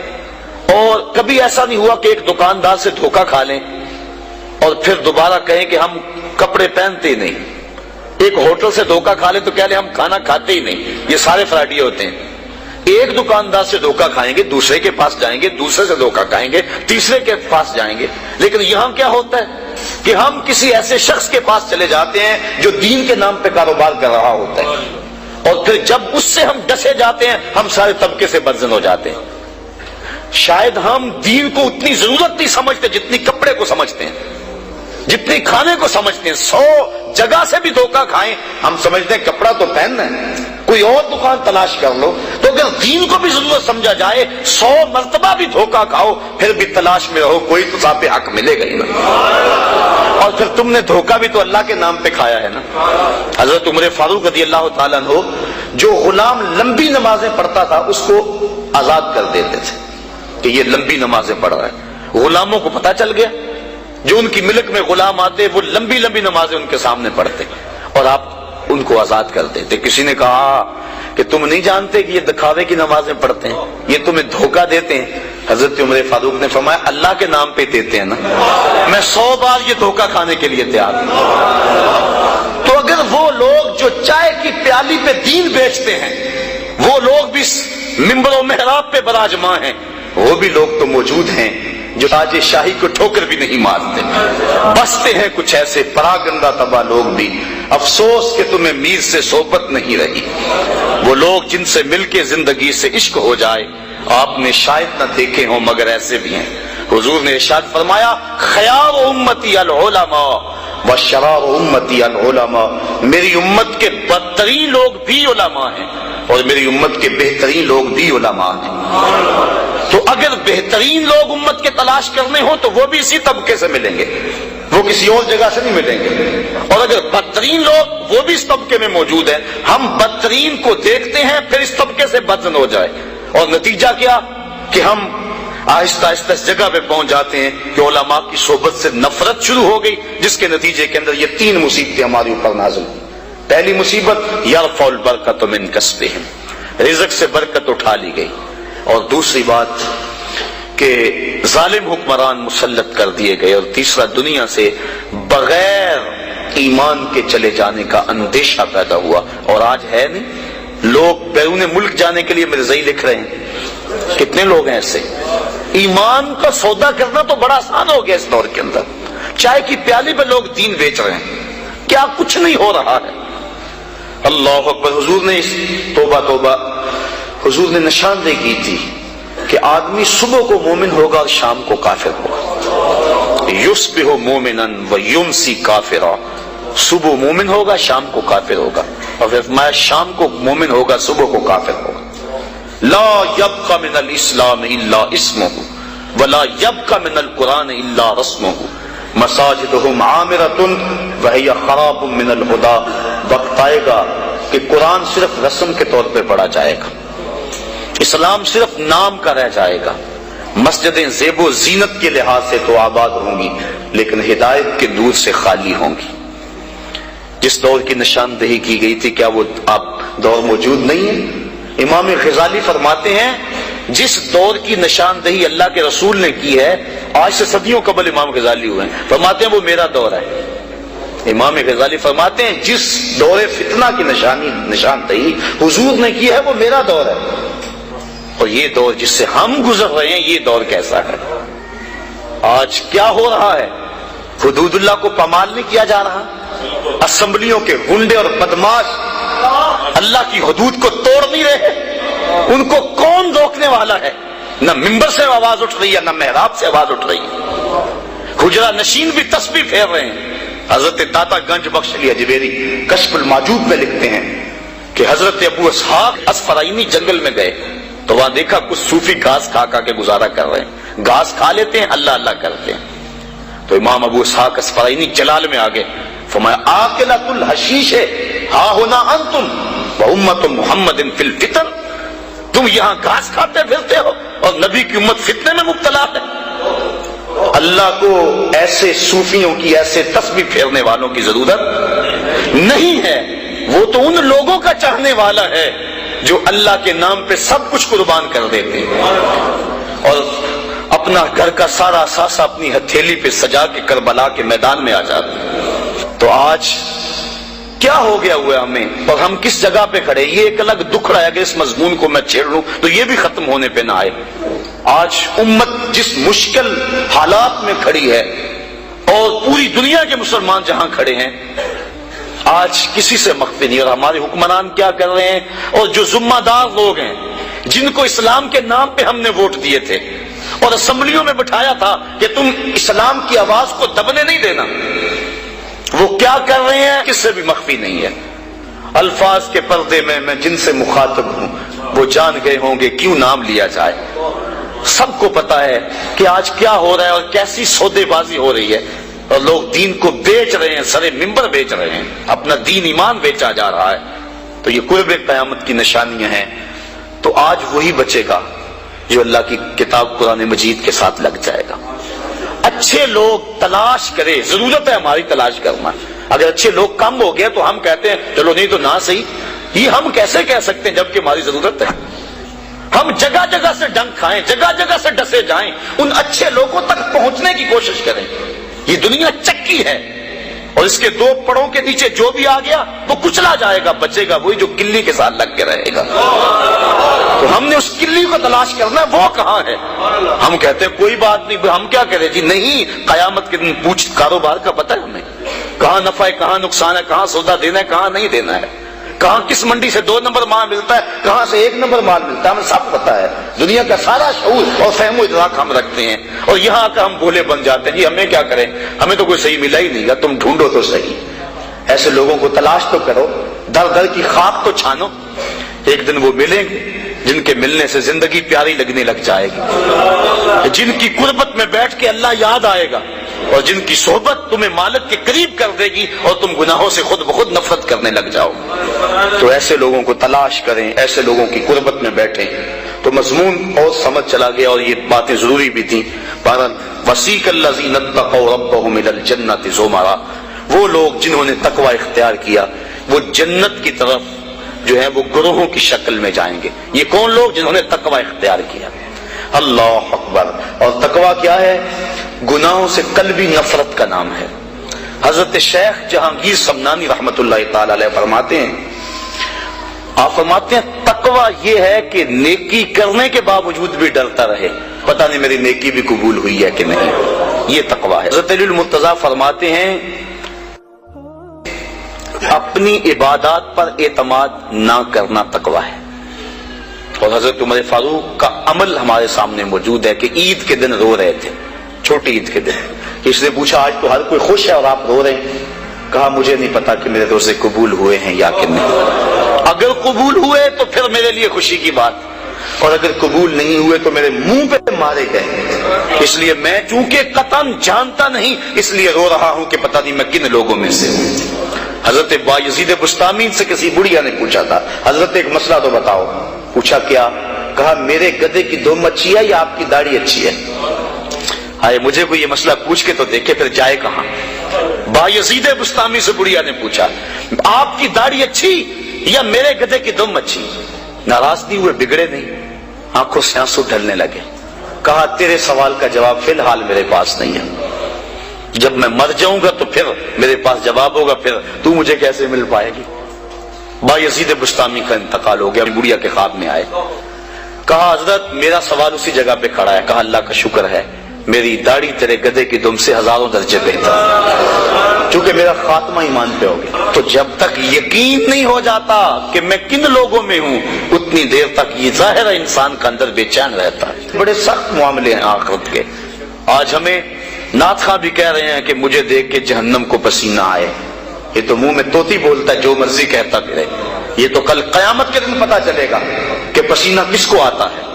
اور کبھی ایسا نہیں ہوا کہ ایک دکاندار سے دھوکہ کھا لیں اور پھر دوبارہ کہیں کہ ہم کپڑے پہنتے ہی نہیں، ایک ہوٹل سے دھوکہ کھا لیں تو کہہ لیں ہم کھانا کھاتے ہی نہیں۔ یہ سارے فراڈی ہوتے ہیں۔ ایک دکاندار سے دھوکہ کھائیں گے، دوسرے کے پاس جائیں گے، دوسرے سے دھوکہ کھائیں گے، تیسرے کے پاس جائیں گے۔ لیکن یہاں کیا ہوتا ہے کہ ہم کسی ایسے شخص کے پاس چلے جاتے ہیں جو دین کے نام پہ کاروبار کر رہا ہوتا ہے، اور پھر جب اس سے ہم ڈسے جاتے ہیں ہم سارے طبقے سے بدزن ہو جاتے ہیں۔ شاید ہم دین کو اتنی ضرورت نہیں سمجھتے جتنی کپڑے کو سمجھتے ہیں، جتنی کھانے کو سمجھتے ہیں۔ 100 جگہ سے بھی دھوکہ کھائیں ہم سمجھتے ہیں کپڑا تو پہننا ہے، کوئی اور دکان تلاش کر لو۔ تو اگر دین کو بھی ضرورت سمجھا جائے 100 مرتبہ بھی دھوکہ کھاؤ پھر بھی تلاش میں رہو، کوئی تو صاحب حق ملے گا ہی نا۔ اور پھر تم نے دھوکہ بھی تو اللہ کے نام پہ کھایا ہے نا۔ حضرت عمر فاروق رضی اللہ تعالیٰ عنہ جو غلام لمبی نمازیں پڑھتا تھا اس کو آزاد کر دیتے تھے کہ یہ لمبی نمازیں پڑھ رہا ہے۔ غلاموں کو پتہ چل گیا، جو ان کی ملک میں غلام آتے وہ لمبی لمبی نمازیں ان کے سامنے پڑھتے اور آپ ان کو آزاد کر دیتے۔ کسی نے کہا کہ تم نہیں جانتے کہ یہ دکھاوے کی نمازیں پڑھتے ہیں، یہ تمہیں دھوکہ دیتے ہیں؟ حضرت عمر فاروق نے فرمایا اللہ کے نام پہ دیتے ہیں نا، میں 100 بار یہ دھوکہ کھانے کے لیے تیار ہوں۔ تو اگر وہ لوگ جو چائے کی پیالی پہ دین بیچتے ہیں، وہ لوگ بھی منبر و محراب پہ براجمان ہیں، وہ بھی لوگ تو موجود ہیں جو تاج شاہی کو ٹھوکر بھی نہیں مارتے۔ بستے ہیں کچھ ایسے پراگندہ تباہ لوگ بھی، افسوس کہ تمہیں میر سے صحبت نہیں رہی۔ وہ لوگ جن سے مل کے زندگی سے عشق ہو جائے آپ نے شاید نہ دیکھے ہوں مگر ایسے بھی ہیں۔ حضور نے ارشاد فرمایا خیار امتی العلماء وشرار امتی العلماء، میری امت کے بدترین لوگ بھی علماء ہیں اور میری امت کے بہترین لوگ بھی علماء ہیں۔ تو اگر بہترین لوگ امت کے تلاش کرنے ہوں تو وہ بھی اسی طبقے سے ملیں گے، وہ کسی اور جگہ سے نہیں ملیں گے۔ اور اگر بدترین لوگ وہ بھی اس طبقے میں موجود ہیں، ہم بدترین کو دیکھتے ہیں پھر اس طبقے سے بدزن ہو جائے، اور نتیجہ کیا کہ ہم آہستہ آہستہ اس جگہ پہ پہنچ جاتے ہیں کہ علماء کی صحبت سے نفرت شروع ہو گئی، جس کے نتیجے کے اندر یہ 3 مصیبتیں ہمارے اوپر نازل ہوئی۔ پہلی مصیبت یرفع البرکۃ من کسبہم، رزق سے برکت اٹھا لی گئی، اور دوسری بات کہ ظالم حکمران مسلط کر دیے گئے، اور تیسرا دنیا سے بغیر ایمان کے چلے جانے کا اندیشہ پیدا ہوا۔ اور آج ہے نہیں، لوگ بیرون ملک جانے کے لیے مرزائی لکھ رہے ہیں، کتنے لوگ ہیں ایسے۔ ایمان کا سودا کرنا تو بڑا آسان ہو گیا اس دور کے اندر، چائے کی پیالی پہ لوگ دین بیچ رہے ہیں، کیا کچھ نہیں ہو رہا ہے۔ اللہ اکبر۔ حضور نے توبہ توبہ، حضور نے نشاندہی کی تھی کہ آدمی صبح کو مومن ہوگا اور شام کو کافر ہوگا۔ یصبح مومنا ویمسی کافرا، صبح مومن ہوگا شام کو کافر ہوگا، اور پھر فرمایا شام کو مومن ہوگا صبح کو کافر ہوگا۔ لا یبقى من الاسلام الا اسمه ولا یبقى من القرآن الا رسمه مساجدهم عامرۃ وهي خراب من الهدى۔ وقت آئے گا کہ قرآن صرف رسم کے طور پہ پڑھا جائے گا، اسلام صرف نام کا رہ جائے گا، مسجدیں زیب و زینت کے لحاظ سے تو آباد ہوں گی لیکن ہدایت کے نور سے خالی ہوں گی۔ جس دور کی نشاندہی کی گئی تھی کیا وہ اب دور موجود نہیں ہے؟ امام غزالی فرماتے ہیں جس دور کی نشاندہی اللہ کے رسول نے کی ہے، آج سے صدیوں قبل امام غزالی ہوئے ہیں، فرماتے ہیں وہ میرا دور ہے۔ امام غزالی فرماتے ہیں جس دور فتنہ کی نشاندہی حضور نے کی ہے وہ میرا دور ہے، اور یہ دور جس سے ہم گزر رہے ہیں یہ دور کیسا ہے؟ آج کیا ہو رہا ہے؟ حدود اللہ کو پامال نہیں کیا جا رہا، اسمبلیوں کے گنڈے اور بدماش اللہ کی حدود کو توڑ نہیں رہے، ان کو کون روکنے والا ہے؟ نہ ممبر سے آواز اٹھ رہی ہے نہ محراب سے آواز اٹھ رہی ہے، حجرہ نشین بھی تسبیح پھیر رہے ہیں۔ حضرت داتا گنج بخش علی اجمیری کشف الماجوب میں لکھتے ہیں کہ حضرت ابو اسحاق اسفرائینی جنگل میں گئے تو وہاں دیکھا کچھ صوفی گھاس کھا کھا کے گزارا کر رہے ہیں، گھاس کھا لیتے ہیں اللہ اللہ کرتے ہیں۔ تو امام ابو اسحاق اسفرائینی جلال میں آگے فرمایا آکلۃ الحشیش ہا ہونا انتم وامۃ محمد فی الفتن، تم یہاں گھاس کھاتے پھرتے ہو اور نبی کی امت فتنے میں مبتلا ہے۔ اللہ کو ایسے صوفیوں کی، ایسے تسبیح پھیرنے والوں کی ضرورت نہیں ہے، وہ تو ان لوگوں کا چاہنے والا ہے جو اللہ کے نام پہ سب کچھ قربان کر دیتے ہیں اور اپنا گھر کا سارا ساسا اپنی ہتھیلی پہ سجا کے کربلا کے میدان میں آ جاتے ہیں۔ تو آج کیا ہو گیا ہوا ہمیں اور ہم کس جگہ پہ کھڑے؟ یہ ایک الگ دکھ رہا ہے کہ اس مضمون کو میں چھیڑ لوں تو یہ بھی ختم ہونے پہ نہ آئے۔ آج امت جس مشکل حالات میں کھڑی ہے اور پوری دنیا کے مسلمان جہاں کھڑے ہیں آج کسی سے مخفی نہیں، اور ہمارے حکمران کیا کر رہے ہیں، اور جو ذمہ دار لوگ ہیں جن کو اسلام کے نام پہ ہم نے ووٹ دیے تھے اور اسمبلیوں میں بٹھایا تھا کہ تم اسلام کی آواز کو دبنے نہیں دینا، وہ کیا کر رہے ہیں کس سے بھی مخفی نہیں ہے۔ الفاظ کے پردے میں جن سے مخاطب ہوں وہ جان گئے ہوں گے کیوں نام لیا جائے۔ سب کو پتا ہے کہ آج کیا ہو رہا ہے اور کیسی سودے بازی ہو رہی ہے، اور لوگ دین کو بیچ رہے ہیں، سرے ممبر بیچ رہے ہیں، اپنا دین ایمان بیچا جا رہا ہے۔ تو یہ قرب قیامت کی نشانیاں ہیں۔ تو آج وہی بچے گا جو اللہ کی کتاب قرآن مجید کے ساتھ لگ جائے گا۔ اچھے لوگ تلاش کرے، ضرورت ہے ہماری تلاش کرنا۔ اگر اچھے لوگ کم ہو گئے تو ہم کہتے ہیں چلو نہیں تو نہ صحیح، یہ ہم کیسے کہہ سکتے ہیں جبکہ ہماری ضرورت ہے؟ ہم جگہ جگہ سے ڈنک کھائیں، جگہ جگہ سے ڈسے جائیں، ان اچھے لوگوں تک پہنچنے کی کوشش کریں۔ یہ دنیا چکی ہے اور اس کے دو پڑوں کے نیچے جو بھی آ گیا وہ کچلا جائے گا، بچے گا وہی جو کلی کے ساتھ لگ کے رہے گا۔ تو ہم نے اس کلی کو تلاش کرنا ہے، وہ کہاں ہے؟ ہم کہتے ہیں کوئی بات نہیں، ہم کیا کریں جی؟ نہیں، قیامت کے دن پوچھ کاروبار کا پتہ ہے ہمیں، کہاں نفع ہے کہاں نقصان ہے، کہاں سودا دینا ہے کہاں نہیں دینا ہے، کہاں کس منڈی سے 2 نمبر مال ملتا ہے کہاں سے 1 نمبر مال ملتا ہے، ہمیں سب پتا ہے۔ دنیا کا سارا شعور اور فہم و ادراک ہم رکھتے ہیں، اور یہاں آ کر ہم بھولے بن جاتے ہیں جی ہمیں کیا کریں، ہمیں تو کوئی صحیح ملا ہی نہیں گا، تم ڈھونڈو تو صحیح۔ ایسے لوگوں کو تلاش تو کرو، در در کی خاک تو چھانو، ایک دن وہ ملیں گے جن کے ملنے سے زندگی پیاری لگنے لگ جائے گی، جن کی قربت میں بیٹھ کے اللہ یاد آئے گا، اور جن کی صحبت تمہیں مالک کے قریب کر دے گی اور تم گناہوں سے خود بخود نفرت کرنے لگ جاؤ۔ تو ایسے لوگوں کو تلاش کریں، ایسے لوگوں کی قربت میں بیٹھیں۔ تو مضمون اور سمجھ چلا گیا اور یہ باتیں ضروری بھی تھیں۔ بہرحال وسیق الذین اتقوا ربهم الی الجنۃ زمرا، وہ لوگ جنہوں نے تقوی اختیار کیا وہ جنت کی طرف جو ہے وہ گروہوں کی شکل میں جائیں گے۔ یہ کون لوگ؟ جنہوں نے تقوی اختیار کیا۔ اللہ اکبر۔ اور تقوی کیا ہے؟ گناہوں سے قلبی نفرت کا نام ہے۔ حضرت شیخ جہانگیر سمنانی رحمت اللہ تعالی علیہ فرماتے ہیں، آپ فرماتے ہیں تقوی یہ ہے کہ نیکی کرنے کے باوجود بھی ڈرتا رہے، پتہ نہیں میری نیکی بھی قبول ہوئی ہے کہ نہیں، یہ تقوی ہے۔ حضرت علی المرتضیٰ فرماتے ہیں اپنی عبادات پر اعتماد نہ کرنا تقوی ہے۔ اور حضرت عمر فاروق کا عمل ہمارے سامنے موجود ہے کہ عید کے دن رو رہے تھے، چھوٹی عید کے دن۔ اس نے پوچھا آج تو ہر کوئی خوش ہے اور آپ رو رہے ہیں؟ کہا مجھے نہیں پتا کہ میرے روزے قبول ہوئے ہیں یا کہ نہیں، اگر قبول ہوئے تو پھر میرے لیے خوشی کی بات، اور اگر قبول نہیں ہوئے تو میرے منہ پہ مارے گئے، اس لیے میں چونکہ قطعاً جانتا نہیں اس لیے رو رہا ہوں کہ پتہ نہیں میں کن لوگوں میں سے ہوں۔ حضرت بایزید بسطامی سے کسی بڑھیا نے پوچھا تھا، حضرت ایک مسئلہ تو بتاؤ۔ پوچھا کیا؟ کہا میرے گدھے کی دم اچھی ہے یا آپ کی داڑھی اچھی ہے؟ ہائے مجھے کوئی یہ مسئلہ پوچھ کے تو دیکھے پھر جائے کہاں۔ بایزید بسطامی سے بڑھیا نے پوچھا آپ کی داڑھی اچھی یا میرے گدھے کی دم اچھی؟ ناراض نہیں ہوئے، بگڑے نہیں، آنکھوں سے آنسو ڈھلنے لگے۔ کہا تیرے سوال کا جواب فی الحال میرے پاس نہیں ہے، جب میں مر جاؤں گا تو پھر میرے پاس جواب ہوگا، پھر تو مجھے کیسے مل پائے گی۔ بایزید بسطامی کا انتقال ہو گیا، بڑھیا کے خواب میں آئے۔ کہا حضرت میرا سوال اسی جگہ پہ کھڑا ہے۔ کہا اللہ کا شکر ہے میری داڑھی تیرے گدھے کی دم سے ہزاروں درجے بہتر ہے، چونکہ میرا خاتمہ ایمان پہ ہو گیا۔ تو جب تک یقین نہیں ہو جاتا کہ میں کن لوگوں میں ہوں اتنی دیر تک یہ ظاہر ہے انسان کا اندر بے چین رہتا ہے۔ بڑے سخت معاملے ہیں آخرت کے۔ آج ہمیں نعت خواں بھی کہہ رہے ہیں کہ مجھے دیکھ کے جہنم کو پسینہ آئے، یہ تو منہ میں طوطی بولتا ہے جو مرضی کہتا پھرے، یہ تو کل قیامت کے دن پتا چلے گا کہ پسینہ کس کو آتا ہے۔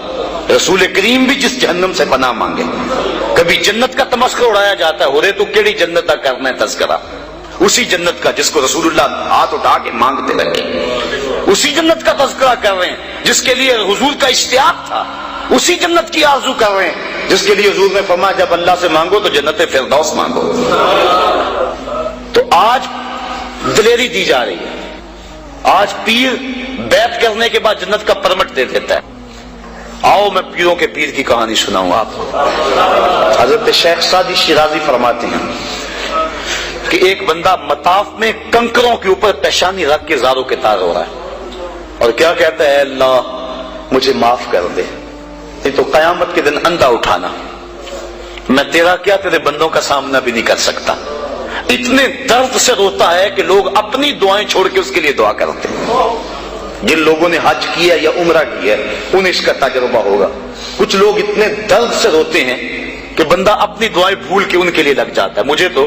رسول کریم بھی جس جہنم سے پناہ مانگے۔ کبھی جنت کا تمسخر اڑایا جاتا ہے، ہو رے تو کیڑی جنت کا کرنا ہے تذکرہ، اسی جنت کا جس کو رسول اللہ ہاتھ اٹھا کے مانگتے رہے، اسی جنت کا تذکرہ کر رہے ہیں جس کے لیے حضور کا اشتیاق تھا، اسی جنت کی آرزو کر رہے ہیں جس کے لیے حضور نے فرمایا جب اللہ سے مانگو تو جنت فردوس مانگو۔ تو آج دلیری دی جا رہی ہے، آج پیر بیعت کرنے کے بعد جنت کا پرمٹ دے دیتا ہے۔ آؤ میں پیروں کے پیر کی کہانی سناؤں آپ کو۔ حضرت شیخ سعدی شیرازی فرماتے ہیں کہ ایک بندہ مطاف میں کنکروں کے اوپر پیشانی رکھ کے زاروں کے تار ہو رہا ہے اور کیا کہتا ہے اللہ مجھے معاف کر دے، یہ تو قیامت کے دن اندھا اٹھانا، میں تیرا کیا تیرے بندوں کا سامنا بھی نہیں کر سکتا۔ اتنے درد سے روتا ہے کہ لوگ اپنی دعائیں چھوڑ کے اس کے لیے دعا کرتے ہیں۔ جن لوگوں نے حج کیا یا عمرہ کیا انہیں اس کا تجربہ ہوگا۔ کچھ لوگ اتنے درد سے روتے ہیں کہ بندہ اپنی دعائیں بھول کے ان کے لیے لگ جاتا ہے۔ مجھے تو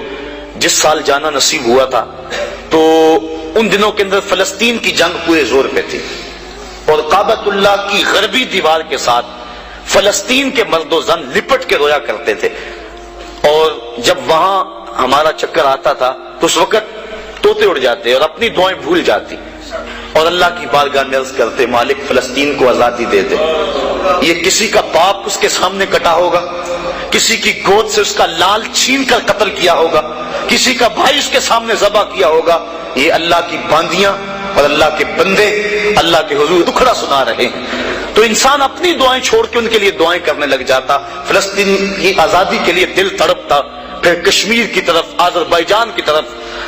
جس سال جانا نصیب ہوا تھا تو ان دنوں کے اندر فلسطین کی جنگ پورے زور پہ تھی اور کعبۃ اللہ کی غربی دیوار کے ساتھ فلسطین کے مرد و زن لپٹ کے رویا کرتے تھے، اور جب وہاں ہمارا چکر آتا تھا تو اس وقت طوطے اڑ جاتے اور اپنی دعائیں بھول جاتی اور اللہ کی بارگاہ میں عرض کرتے مالک فلسطین کو آزادی دے دے۔ یہ کسی کا باپ اس کے سامنے کٹا ہوگا، کسی کی گود سے اس کا لال چھین کر قتل کیا ہوگا، کسی کا بھائی اس کے سامنے ذبح کیا ہوگا، یہ اللہ کی باندیاں اور اللہ کے بندے اللہ کے حضور دکھڑا سنا رہے ہیں۔ تو انسان اپنی دعائیں چھوڑ کے ان کے لیے دعائیں کرنے لگ جاتا، فلسطین کی آزادی کے لیے دل تڑپتا، پھر کشمیر کی طرف، آذربائیجان کی طرف،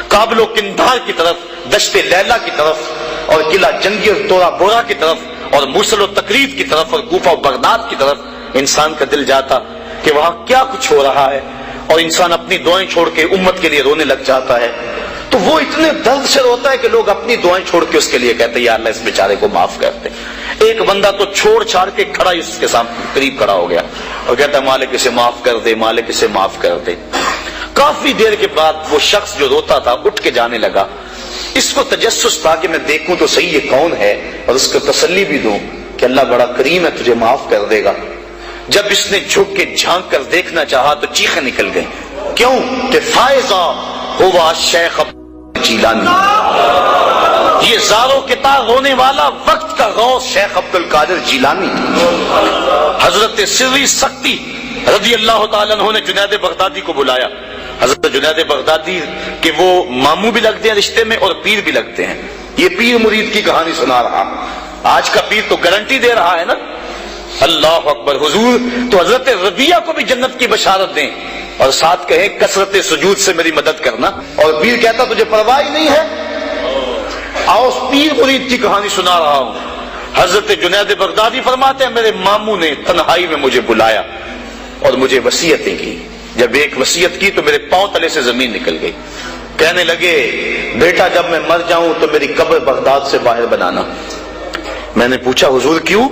کابل و قندھار کی طرف، دشت لیلا کی طرف اور قلعہ جنگی اور تورا بورا کی طرف اور موصل و تقریب کی طرف اور کوفہ و بغداد کی طرف انسان کا دل جاتا کہ وہاں کیا کچھ ہو رہا ہے، اور انسان اپنی دعائیں چھوڑ کے امت کے لیے رونے لگ جاتا ہے۔ تو وہ اتنے درد سے روتا ہے کہ لوگ اپنی دعائیں چھوڑ کے اس کے لیے کہتے ہیں یا اللہ اس بیچارے کو معاف کرتے۔ ایک بندہ تو چھوڑ چھاڑ کے کھڑا اس کے سامنے قریب کھڑا ہو گیا اور کہتا ہے مالک اسے معاف کر دے، مالک اسے معاف کر دے۔ کافی دیر کے بعد وہ شخص جو روتا تھا اٹھ کے جانے لگا۔ اس کو تجسس تھا کہ میں دیکھوں تو صحیح یہ کون ہے اور اس کو تسلی بھی دوں کہ اللہ بڑا کریم ہے تجھے معاف کر دے گا۔ جب اس نے جھک کے جھانک کر دیکھنا چاہا تو چیخیں نکل گئیں، کیوں کہ فائزہ ہوا شیخ جیلانی، یہ زاروں کے تار رونے والا وقت کا غوث شیخ عبد القادر جیلانی۔ حضرت سری سکتی رضی اللہ تعالیٰ عنہ نے جنید بغدادی کو بلایا۔ حضرت جنید بغدادی کے وہ ماموں بھی لگتے ہیں رشتے میں اور پیر بھی لگتے ہیں۔ یہ پیر مرید کی کہانی سنا رہا، آج کا پیر تو گارنٹی دے رہا ہے نا، اللہ اکبر حضور تو حضرت ربیہ کو بھی جنت کی بشارت دیں اور ساتھ کہیں کثرت سجود سے میری مدد کرنا، اور پیر کہتا تجھے پرواہ نہیں ہے۔ آؤ اس پیر مرید کی کہانی سنا رہا ہوں۔ حضرت جنید بغدادی فرماتے ہیں میرے ماموں نے تنہائی میں مجھے بلایا اور مجھے وصیتیں کی۔ جب ایک وصیت کی تو میرے پاؤں تلے سے زمین نکل گئی۔ کہنے لگے بیٹا جب میں مر جاؤں تو میری قبر بغداد سے باہر بنانا۔ میں نے پوچھا حضور کیوں؟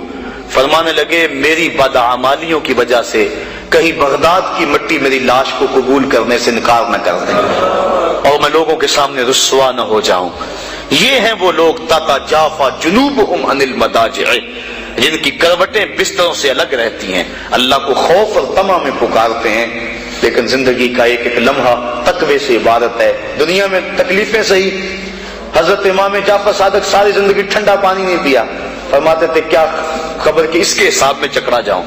فرمانے لگے میری بدعمالیوں کی وجہ سے کہیں بغداد کی مٹی میری لاش کو قبول کرنے سے انکار نہ کر دیں اور میں لوگوں کے سامنے رسوا نہ ہو جاؤں۔ یہ ہیں وہ لوگ تاتا جافا جنوبہم عن المضاجع، جن کی کروٹیں بستروں سے الگ رہتی ہیں، اللہ کو خوف اور طمع میں پکارتے ہیں، لیکن زندگی کا ایک ایک لمحہ تقوی سے عبادت ہے۔ دنیا میں تکلیفیں صحیح، حضرت امام جعفر صادق ساری زندگی ٹھنڈا پانی نہیں پیا، فرماتے تھے کیا خبر کہ اس کے حساب میں چکرا جاؤں،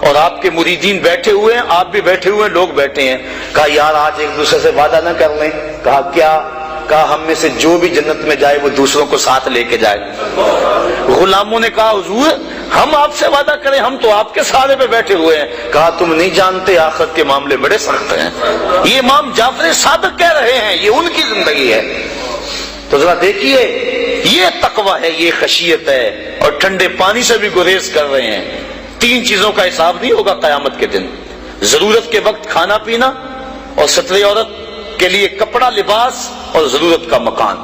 اور آپ کے مریدین بیٹھے ہوئے ہیں، آپ بھی بیٹھے ہوئے ہیں، لوگ بیٹھے ہیں، کہا یار آج ایک دوسرے سے وعدہ نہ کر لیں، کہا کیا؟ کہا ہم میں سے جو بھی جنت میں جائے وہ دوسروں کو ساتھ لے کے جائے۔ غلاموں نے کہا حضور ہم آپ سے وعدہ کریں، ہم تو آپ کے سہارے پہ بیٹھے ہوئے ہیں۔ کہا تم نہیں جانتے آخرت کے معاملے بڑے سخت ہیں، یہ امام جعفر صادق کہہ رہے ہیں، یہ ان کی زندگی ہے۔ تو ذرا دیکھیے یہ تقوی ہے، یہ خشیت ہے، اور ٹھنڈے پانی سے بھی گریز کر رہے ہیں۔ 3 چیزوں کا حساب نہیں ہوگا قیامت کے دن، ضرورت کے وقت کھانا پینا، اور ستر عورت کے لیے کپڑا لباس، اور ضرورت کا مکان،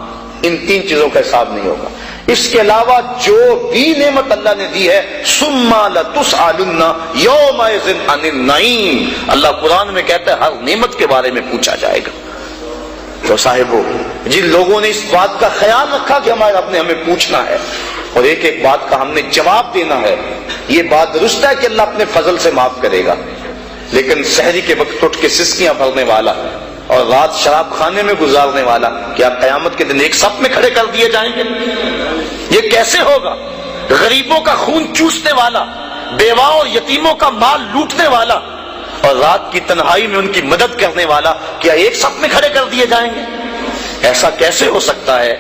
ان 3 چیزوں کا حساب نہیں ہوگا۔ اس کے علاوہ جو بھی نعمت اللہ نے دی ہے، ثم لتسألن یومئذ عن النعیم، اللہ قرآن میں کہتا ہے ہر نعمت کے بارے میں پوچھا جائے گا۔ تو صاحبو جن لوگوں نے اس بات کا خیال رکھا کہ ہمارے رب نے ہمیں پوچھنا ہے اور ایک ایک بات کا ہم نے جواب دینا ہے، یہ بات درست ہے کہ اللہ اپنے فضل سے معاف کرے گا، لیکن سحری کے وقت اٹھ کے سسکیاں بھرنے والا اور رات شراب خانے میں گزارنے والا کیا قیامت کے دن ایک صف میں کھڑے کر دیے جائیں گے؟ یہ کیسے ہوگا؟ غریبوں کا خون چوسنے والا، بیواؤں اور یتیموں کا مال لوٹنے والا، اور رات کی تنہائی میں ان کی مدد کرنے والا کیا ایک صف میں کھڑے کر دیے جائیں گے؟ ایسا کیسے ہو سکتا ہے؟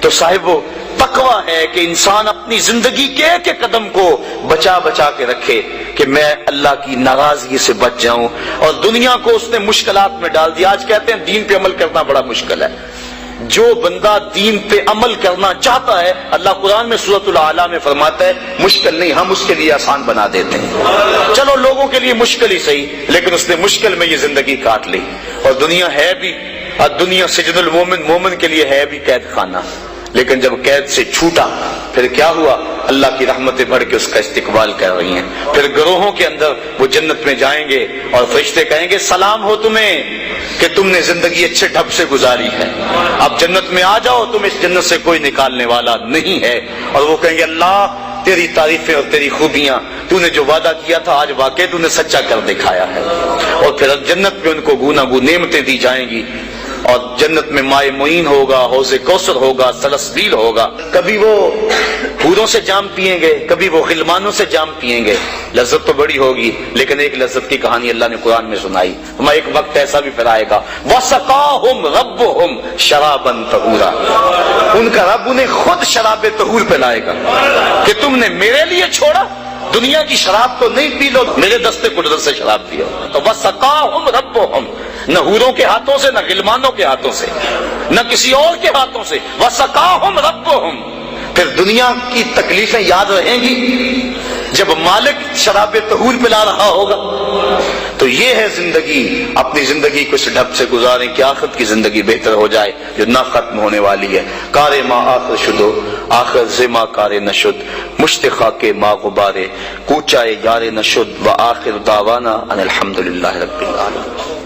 تو صاحب وہ تقوی ہے کہ انسان اپنی زندگی کے ایک ایک قدم کو بچا بچا کے رکھے کہ میں اللہ کی ناراضگی سے بچ جاؤں، اور دنیا کو اس نے مشکلات میں ڈال دیا۔ آج کہتے ہیں دین پہ عمل کرنا بڑا مشکل ہے، جو بندہ دین پہ عمل کرنا چاہتا ہے اللہ قرآن میں سورۃ الاعلیٰ میں فرماتا ہے مشکل نہیں، ہم اس کے لیے آسان بنا دیتے ہیں۔ چلو لوگوں کے لیے مشکل ہی صحیح، لیکن اس نے مشکل میں یہ زندگی کاٹ لی، اور دنیا ہے بھی، دنیا سجن المومن، مومن کے لیے ہے بھی قید خانہ، لیکن جب قید سے چھوٹا پھر کیا ہوا؟ اللہ کی رحمتیں بڑھ کے اس کا استقبال کر رہی ہیں۔ پھر گروہوں کے اندر وہ جنت میں جائیں گے اور فرشتے کہیں گے سلام ہو تمہیں کہ تم نے زندگی اچھے ڈھب سے گزاری ہے، اب جنت میں آ جاؤ، تم اس جنت سے کوئی نکالنے والا نہیں ہے۔ اور وہ کہیں گے اللہ تیری تعریفیں اور تیری خوبیاں، تو نے جو وعدہ کیا تھا آج واقعی تو نے سچا کر دکھایا ہے۔ اور پھر جنت میں ان کو گوناگون نعمتیں دی جائیں گی، اور جنت میں مائے معین ہوگا، حوض کوثر ہوگا، سلسبیل ہوگا، کبھی وہ حوروں سے جام پیئیں گے، کبھی وہ غلمانوں سے جام پیئیں گے، لذت تو بڑی ہوگی، لیکن ایک لذت کی کہانی اللہ نے قرآن میں سنائی، ہمیں ایک وقت ایسا بھی پھر آئے گا وَسَقَاهُمْ رَبُّهُمْ شَرَابًا طَهُورًا، ان کا رب انہیں خود شراب طہور پلائے گا کہ تم نے میرے لیے چھوڑا، دنیا کی شراب تو نہیں پی لو، میرے دستے قدرت سے شراب پیو۔ تو وَسَقَاهُمْ رَبُّهُمْ، نہ حوروں کے ہاتھوں سے، نہ غلمانوں کے ہاتھوں سے، نہ کسی اور کے ہاتھوں سے، وَسَقَاهُمْ رَبُّهُمْ۔ پھر دنیا کی تکلیفیں یاد رہیں گی جب مالک شراب طہور پلا رہا ہوگا۔ تو یہ ہے زندگی، اپنی زندگی کو اس ڈھب سے گزاریں کہ آخرت کی زندگی بہتر ہو جائے جو نہ ختم ہونے والی ہے۔ کار ما آخر شدو آخر زما کار نشد، مشتخا کے ما غبارے کوچائے یار نشد، و آخر دعوانا ان الحمدللہ رب العالمین۔